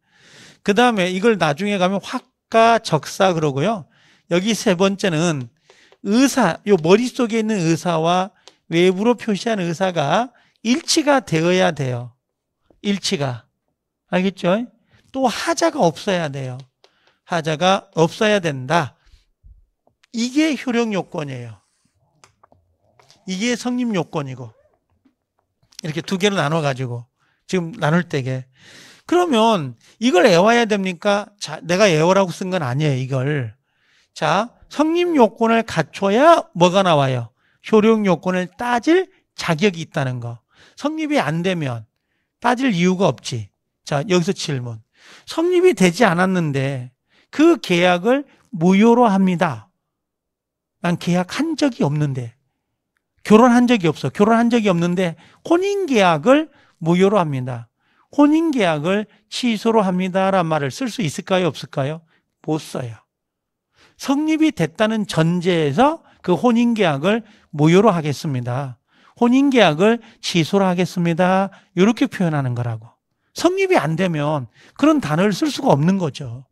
그 다음에 이걸 나중에 가면 확가, 적사 그러고요. 여기 세 번째는 요 머릿속에 있는 의사와 외부로 표시한 의사가 일치가 되어야 돼요. 일치가. 알겠죠? 또 하자가 없어야 돼요. 하자가 없어야 된다. 이게 효력 요건이에요. 이게 성립 요건이고. 이렇게 두 개로 나눠가지고 지금 나눌 때게. 그러면 이걸 애워야 됩니까? 자, 내가 애워라고 쓴 건 아니에요, 이걸. 자, 성립 요건을 갖춰야 뭐가 나와요? 효력 요건을 따질 자격이 있다는 거. 성립이 안 되면 따질 이유가 없지. 자, 여기서 질문. 성립이 되지 않았는데 그 계약을 무효로 합니다. 난 계약한 적이 없는데. 결혼한 적이 없어. 결혼한 적이 없는데 혼인계약을 무효로 합니다. 혼인계약을 취소로 합니다라는 말을 쓸 수 있을까요? 없을까요? 못 써요. 성립이 됐다는 전제에서 그 혼인계약을 무효로 하겠습니다. 혼인계약을 취소로 하겠습니다. 이렇게 표현하는 거라고. 성립이 안 되면 그런 단어를 쓸 수가 없는 거죠.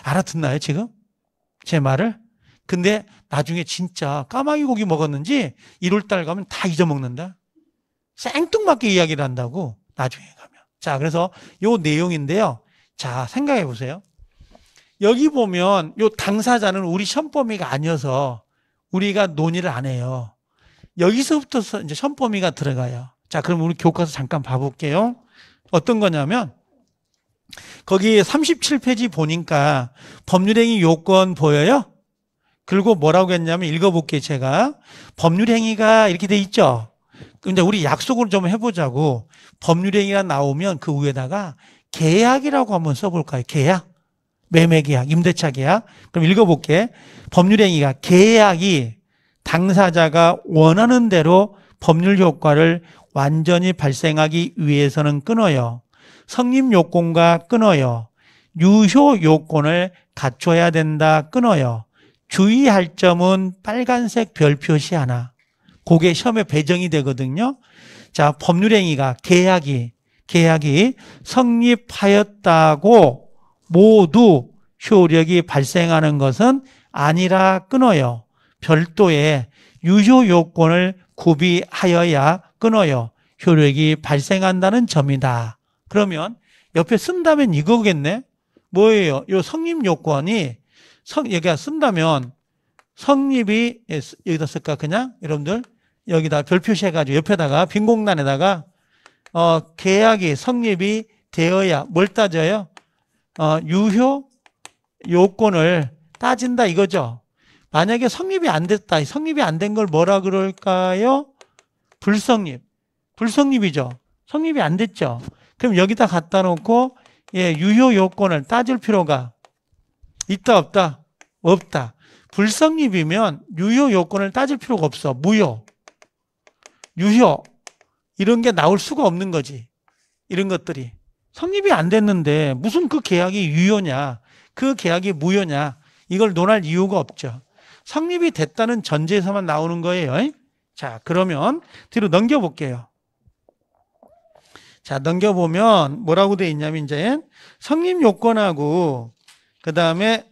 알아듣나요, 지금? 제 말을? 근데 나중에 진짜 까마귀 고기 먹었는지 1월달 가면 다 잊어먹는다. 생뚱맞게 이야기를 한다고 나중에 가면. 자, 그래서 요 내용인데요. 자, 생각해 보세요. 여기 보면 요 당사자는 우리 시험 범위가 아니어서 우리가 논의를 안 해요. 여기서부터 이제 시험 범위가 들어가요. 자, 그럼 우리 교과서 잠깐 봐볼게요. 어떤 거냐면 거기 37페이지 보니까 법률행위 요건 보여요? 그리고 뭐라고 했냐면 읽어볼게요, 제가. 법률행위가 이렇게 돼 있죠? 근데 우리 약속을 좀 해보자고. 법률행위가 나오면 그 위에다가 계약이라고 한번 써볼까요? 계약? 매매계약, 임대차계약. 그럼 읽어볼게. 법률행위가 계약이 당사자가 원하는 대로 법률 효과를 완전히 발생하기 위해서는 끊어요. 성립 요건과 끊어요. 유효 요건을 갖춰야 된다, 끊어요. 주의할 점은 빨간색 별 표시 하나. 그게 시험에 배정이 되거든요. 자, 법률행위가 계약이 성립하였다고 모두 효력이 발생하는 것은 아니라 끊어요. 별도의 유효 요건을 구비하여야 끊어요. 효력이 발생한다는 점이다. 그러면 옆에 쓴다면 이거겠네? 뭐예요? 요 성립 요건이 여기가 쓴다면 성립이 여기다 쓸까 그냥? 여러분들 여기다 별 표시해가지고 옆에다가 빈 공간에다가 계약이 성립이 되어야 뭘 따져요? 유효 요건을 따진다 이거죠. 만약에 성립이 안 됐다. 성립이 안 된 걸 뭐라 그럴까요? 불성립. 불성립이죠. 성립이 안 됐죠. 그럼 여기다 갖다 놓고 유효 요건을 따질 필요가 있다 없다? 없다. 불성립이면 유효 요건을 따질 필요가 없어. 무효. 유효. 이런 게 나올 수가 없는 거지. 이런 것들이. 성립이 안 됐는데 무슨 그 계약이 유효냐. 그 계약이 무효냐. 이걸 논할 이유가 없죠. 성립이 됐다는 전제에서만 나오는 거예요. 자, 그러면 뒤로 넘겨볼게요. 자, 넘겨보면 뭐라고 돼 있냐면 이제 성립 요건하고 그 다음에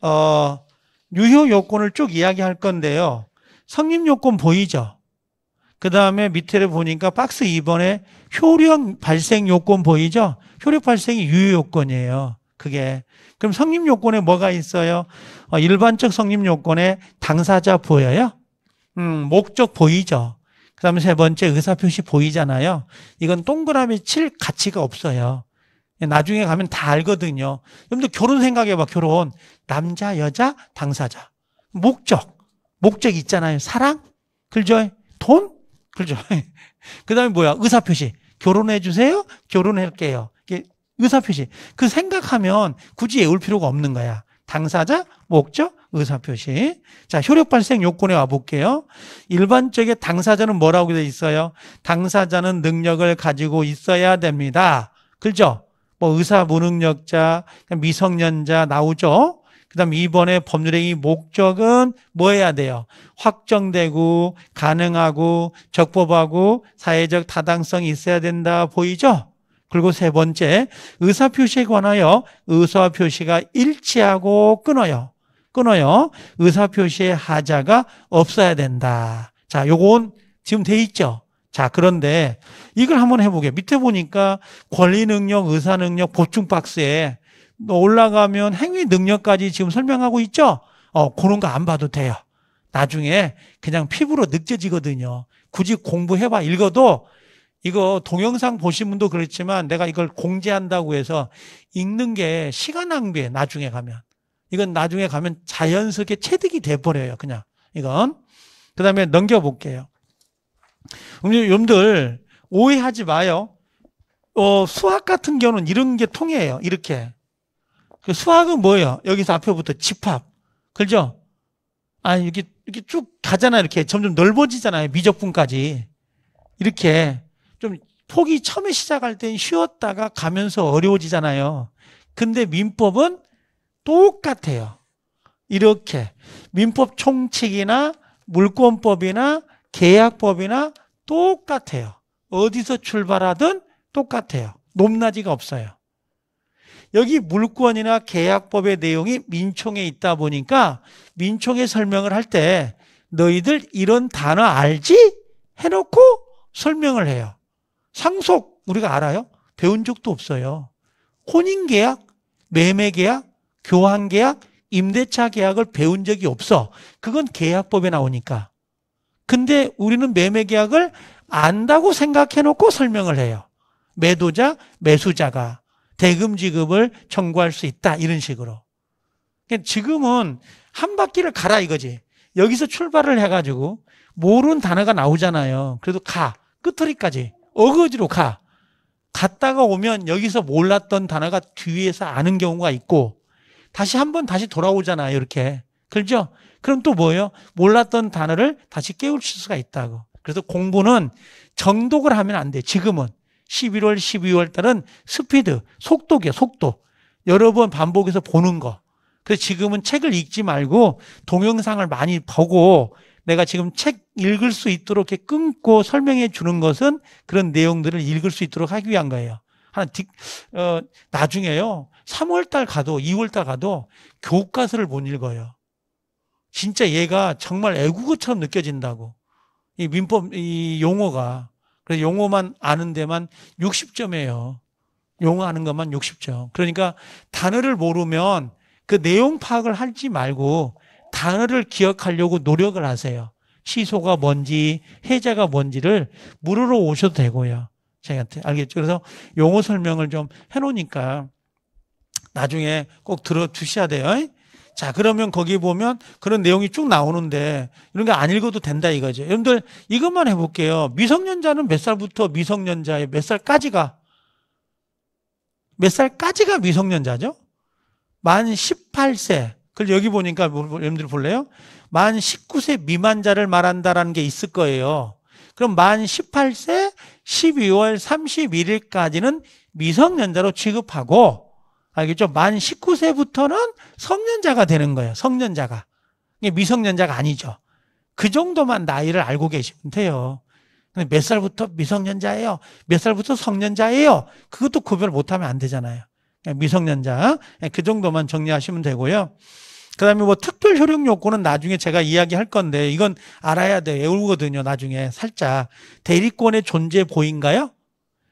유효 요건을 쭉 이야기할 건데요. 성립 요건 보이죠? 그 다음에 밑에 보니까 박스 2번에 효력 발생 요건 보이죠? 효력 발생이 유효 요건이에요. 그게. 그럼 성립 요건에 뭐가 있어요? 일반적 성립 요건에 당사자 보여요? 목적 보이죠? 그 다음에 세 번째 의사표시 보이잖아요. 이건 동그라미 칠 가치가 없어요. 나중에 가면 다 알거든요. 여러분들 결혼 생각해봐, 결혼. 남자, 여자, 당사자. 목적 있잖아요. 사랑? 그죠? 돈? 그죠? 그 다음에 뭐야? 의사표시. 결혼해주세요? 결혼할게요. 의사표시. 그 생각하면 굳이 외울 필요가 없는 거야. 당사자, 목적, 의사표시. 자, 효력 발생 요건에 와볼게요. 일반적인 당사자는 뭐라고 되어 있어요? 당사자는 능력을 가지고 있어야 됩니다. 그죠? 뭐 의사 무능력자, 미성년자 나오죠? 그 다음 2번에 법률행위 목적은 뭐 해야 돼요? 확정되고 가능하고 적법하고 사회적 타당성이 있어야 된다 보이죠? 그리고 세 번째 의사표시에 관하여 의사표시가 일치하고 끊어요. 의사표시의 하자가 없어야 된다. 자, 요건 지금 돼 있죠? 자, 그런데 이걸 한번 해보게. 밑에 보니까 권리능력, 의사능력, 보충 박스에 올라가면 행위 능력까지 지금 설명하고 있죠? 그런 거 안 봐도 돼요. 나중에 그냥 피부로 느껴지거든요. 굳이 공부해봐 읽어도 이거 동영상 보신 분도 그렇지만 내가 이걸 공지한다고 해서 읽는 게 시간 낭비해, 나중에 가면. 이건 나중에 가면 자연스럽게 체득이 돼버려요, 그냥. 이건. 그 다음에 넘겨볼게요. 여러분들 오해하지 마요. 수학 같은 경우는 이런 게 통해요. 이렇게. 수학은 뭐예요? 여기서 앞에부터 집합. 그죠? 이렇게 쭉 가잖아요. 이렇게 점점 넓어지잖아요. 미적분까지. 이렇게 좀 폭이 처음에 시작할 땐 쉬웠다가 가면서 어려워지잖아요. 근데 민법은 똑같아요. 이렇게. 민법 총칙이나 물권법이나 계약법이나 똑같아요. 어디서 출발하든 똑같아요. 높낮이가 없어요. 여기 물권이나 계약법의 내용이 민총에 있다 보니까 민총의 설명을 할 때 너희들 이런 단어 알지? 해놓고 설명을 해요. 상속 우리가 알아요? 배운 적도 없어요. 혼인계약, 매매계약, 교환계약, 임대차 계약을 배운 적이 없어. 그건 계약법에 나오니까. 근데 우리는 매매계약을 안다고 생각해놓고 설명을 해요. 매도자, 매수자가 대금 지급을 청구할 수 있다. 이런 식으로. 지금은 한 바퀴를 가라 이거지. 여기서 출발을 해가지고 모르는 단어가 나오잖아요. 그래도 가. 끝터리까지. 어거지로 가. 갔다가 오면 여기서 몰랐던 단어가 뒤에서 아는 경우가 있고 다시 한번 다시 돌아오잖아요. 이렇게. 그렇죠? 그럼 또 뭐예요? 몰랐던 단어를 다시 깨우칠 수가 있다고. 그래서 공부는 정독을 하면 안 돼. 지금은. 11월, 12월 달은 스피드, 속도게, 속도. 여러 번 반복해서 보는 거. 그래서 지금은 책을 읽지 말고 동영상을 많이 보고 내가 지금 책 읽을 수 있도록 이렇게 끊고 설명해 주는 것은 그런 내용들을 읽을 수 있도록 하기 위한 거예요. 나중에요. 3월 달 가도 2월 달 가도 교과서를 못 읽어요. 진짜 얘가 정말 애국어처럼 느껴진다고. 이 민법, 이 용어가. 그래서 용어만 아는 데만 60점이에요. 용어 아는 것만 60점. 그러니까 단어를 모르면 그 내용 파악을 하지 말고 단어를 기억하려고 노력을 하세요. 시소가 뭔지, 해자가 뭔지를 물으러 오셔도 되고요. 저희한테. 알겠죠? 그래서 용어 설명을 좀 해놓으니까 나중에 꼭 들어주셔야 돼요. 자, 그러면 거기 보면 그런 내용이 쭉 나오는데 이런 거 안 읽어도 된다 이거죠. 여러분들 이것만 해볼게요. 미성년자는 몇 살부터 미성년자예요? 몇 살까지가 미성년자죠? 만 18세. 그걸 여기 보니까 여러분들 볼래요? 만 19세 미만자를 말한다라는 게 있을 거예요. 그럼 만 18세 12월 31일까지는 미성년자로 취급하고 알겠죠? 만 19세부터는 성년자가 되는 거예요. 성년자가. 이게 미성년자가 아니죠. 그 정도만 나이를 알고 계시면 돼요. 근데 몇 살부터 미성년자예요? 몇 살부터 성년자예요? 그것도 구별 못하면 안 되잖아요. 미성년자. 그 정도만 정리하시면 되고요. 그 다음에 뭐 특별 효력 요건은 나중에 제가 이야기할 건데 이건 알아야 돼. 외우거든요. 나중에 살짝. 대리권의 존재 보인가요?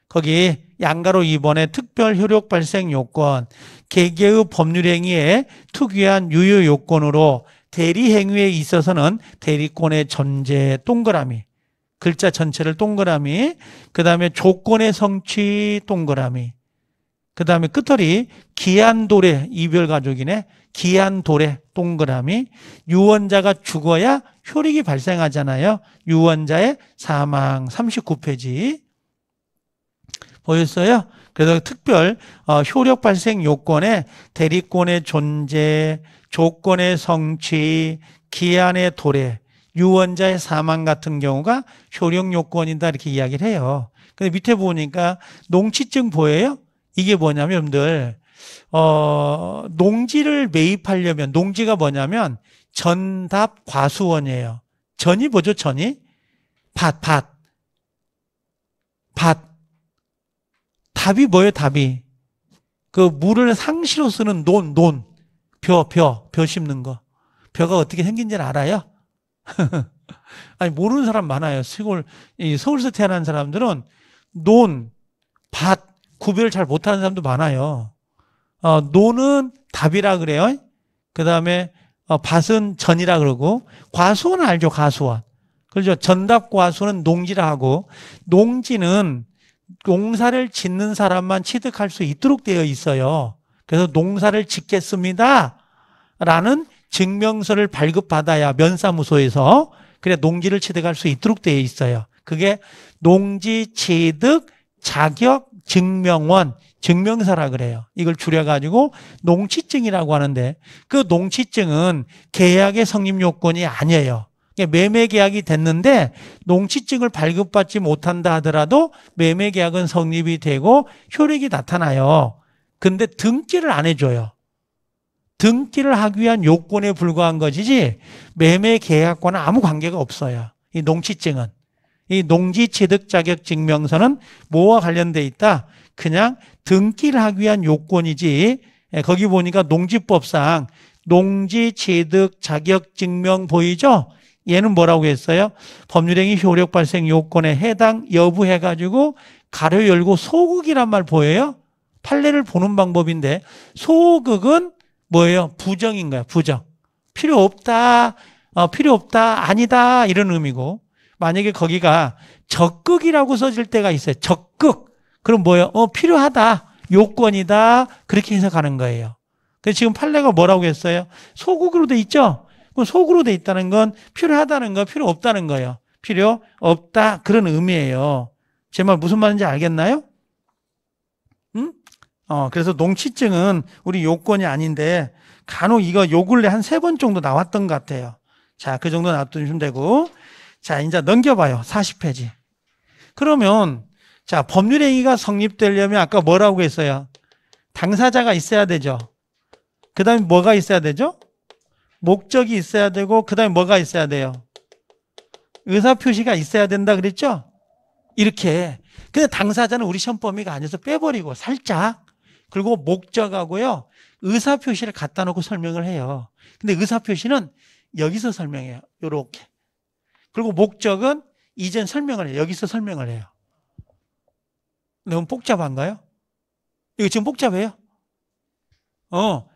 거기 양가로 2번의 특별 효력 발생 요건, 개개의 법률 행위에 특유한 유효 요건으로 대리 행위에 있어서는 대리권의 존재 동그라미, 글자 전체를 동그라미, 그 다음에 조건의 성취 동그라미, 그 다음에 끝털이 기한도래, 이별가족이네, 기한도래 동그라미, 유언자가 죽어야 효력이 발생하잖아요. 유언자의 사망 39페이지. 보였어요? 그래서 특별 효력 발생 요건에 대리권의 존재, 조건의 성취, 기한의 도래, 유언자의 사망 같은 경우가 효력 요건이다 이렇게 이야기를 해요. 근데 밑에 보니까 농취증 보여요? 이게 뭐냐면 여러분들 농지를 매입하려면 농지가 뭐냐면 전답 과수원이에요. 전이 뭐죠? 전이? 밭. 답이 뭐예요? 답이. 그 물을 상시로 쓰는 벼 심는 거. 벼가 어떻게 생긴지는 알아요? 아니, 모르는 사람 많아요. 서울에서 태어난 사람들은 밭 구별 잘 못하는 사람도 많아요. 노는 답이라 그래요. 그 다음에 밭은 전이라 그러고, 과수원 알죠? 과수원. 그렇죠? 전답 과수는 농지라 하고, 농지는 농사를 짓는 사람만 취득할 수 있도록 되어 있어요. 그래서 농사를 짓겠습니다 라는 증명서를 발급받아야 면사무소에서 그래 농지를 취득할 수 있도록 되어 있어요. 그게 농지 취득 자격 증명원 증명서라 그래요. 이걸 줄여가지고 농취증이라고 하는데, 그 농취증은 계약의 성립 요건이 아니에요. 매매 계약이 됐는데 농취증을 발급받지 못한다 하더라도 매매 계약은 성립이 되고 효력이 나타나요. 근데 등기를 안 해줘요. 등기를 하기 위한 요건에 불과한 것이지 매매 계약과는 아무 관계가 없어요. 이 농취증은. 이 농지취득자격증명서는 뭐와 관련돼 있다? 그냥 등기를 하기 위한 요건이지, 거기 보니까 농지법상 농지취득자격증명 보이죠? 얘는 뭐라고 했어요? 법률행위 효력 발생 요건에 해당 여부 해가지고 가로 열고 소극이란 말 보여요? 판례를 보는 방법인데, 소극은 뭐예요? 부정인 거야, 부정. 필요 없다, 아니다, 이런 의미고, 만약에 거기가 적극이라고 써질 때가 있어요. 적극. 그럼 뭐예요? 필요하다, 요건이다, 그렇게 해석하는 거예요. 그래서 지금 판례가 뭐라고 했어요? 소극으로 돼 있죠? 그럼 소극으로 돼 있다는 건 필요하다는 거, 필요 없다는 거예요. 필요 없다, 그런 의미예요. 제 말 무슨 말인지 알겠나요? 응? 그래서 농취증은 우리 요건이 아닌데 간혹 이거 요 근래 한 3번 정도 나왔던 것 같아요. 자, 그 정도 놔두시면 되고, 자, 이제 넘겨봐요. 40페이지. 그러면 자, 법률행위가 성립되려면 아까 뭐라고 했어요? 당사자가 있어야 되죠. 그 다음에 뭐가 있어야 되죠? 목적이 있어야 되고, 그 다음에 뭐가 있어야 돼요? 의사표시가 있어야 된다 그랬죠? 이렇게. 근데 당사자는 우리 시험 범위가 아니어서 빼버리고 살짝, 그리고 목적하고요 의사표시를 갖다 놓고 설명을 해요. 근데 의사표시는 여기서 설명해요. 요렇게. 그리고 목적은 이젠 설명을 해요. 여기서 설명을 해요. 너무 복잡한가요? 이거 지금 복잡해요?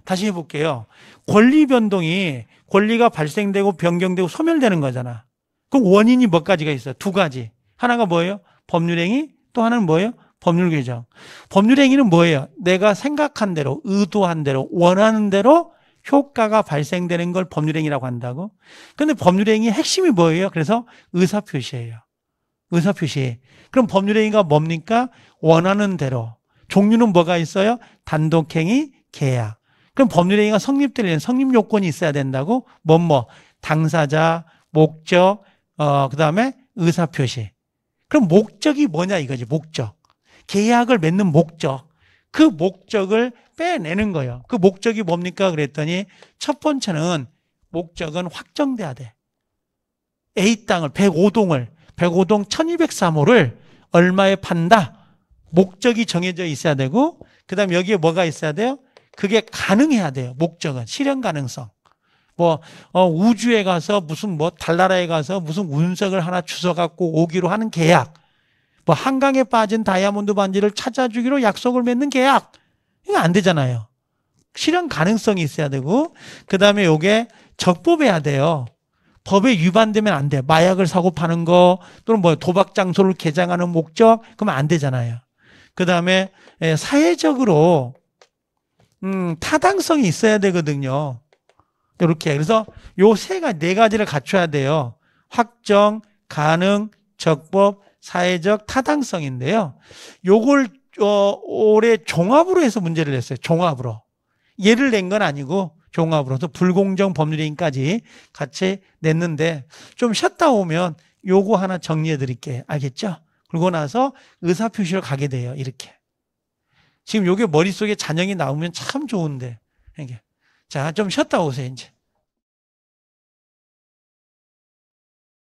다시 해볼게요. 권리 변동이, 권리가 발생되고 변경되고 소멸되는 거잖아. 그럼 원인이 몇 가지가 있어요? 2가지. 하나가 뭐예요? 법률행위, 또 하나는 뭐예요? 법률규정. 법률행위는 뭐예요? 내가 생각한 대로, 의도한 대로, 원하는 대로 효과가 발생되는 걸 법률행위라고 한다고. 그런데 법률행위의 핵심이 뭐예요? 그래서 의사표시예요. 의사표시. 그럼 법률행위가 뭡니까? 원하는 대로. 종류는 뭐가 있어요? 단독행위, 계약. 그럼 법률행위가 성립되려면 성립요건이 있어야 된다고? 당사자, 목적, 그 다음에 의사표시. 그럼 목적이 뭐냐 이거지, 목적. 계약을 맺는 목적. 그 목적을 빼내는 거예요. 그 목적이 뭡니까? 그랬더니 첫 번째는 목적은 확정돼야 돼. A 땅을, 105동 1203호를 얼마에 판다? 목적이 정해져 있어야 되고, 그 다음에 여기에 뭐가 있어야 돼요? 그게 가능해야 돼요. 목적은. 실현 가능성. 우주에 가서 달나라에 가서 무슨 운석을 하나 주워갖고 오기로 하는 계약. 한강에 빠진 다이아몬드 반지를 찾아주기로 약속을 맺는 계약. 이거 안 되잖아요. 실현 가능성이 있어야 되고, 그 다음에 요게 적법해야 돼요. 법에 위반되면 안 돼. 마약을 사고 파는 거, 또는 도박 장소를 개장하는 목적, 그러면 안 되잖아요. 그 다음에 사회적으로 타당성이 있어야 되거든요. 이렇게. 그래서 요 4가지를 갖춰야 돼요. 확정, 가능, 적법, 사회적 타당성인데요. 요걸 올해 종합으로 해서 문제를 냈어요. 종합으로. 예를 낸 건 아니고 종합으로. 서 불공정 법률행위까지 같이 냈는데, 좀 쉬었다 오면 요거 하나 정리해 드릴게요. 알겠죠? 그러고 나서 의사표시로 가게 돼요. 이렇게. 지금 요게 머릿속에 잔영이 나오면 참 좋은데. 이게. 자, 좀 쉬었다 오세요, 이제.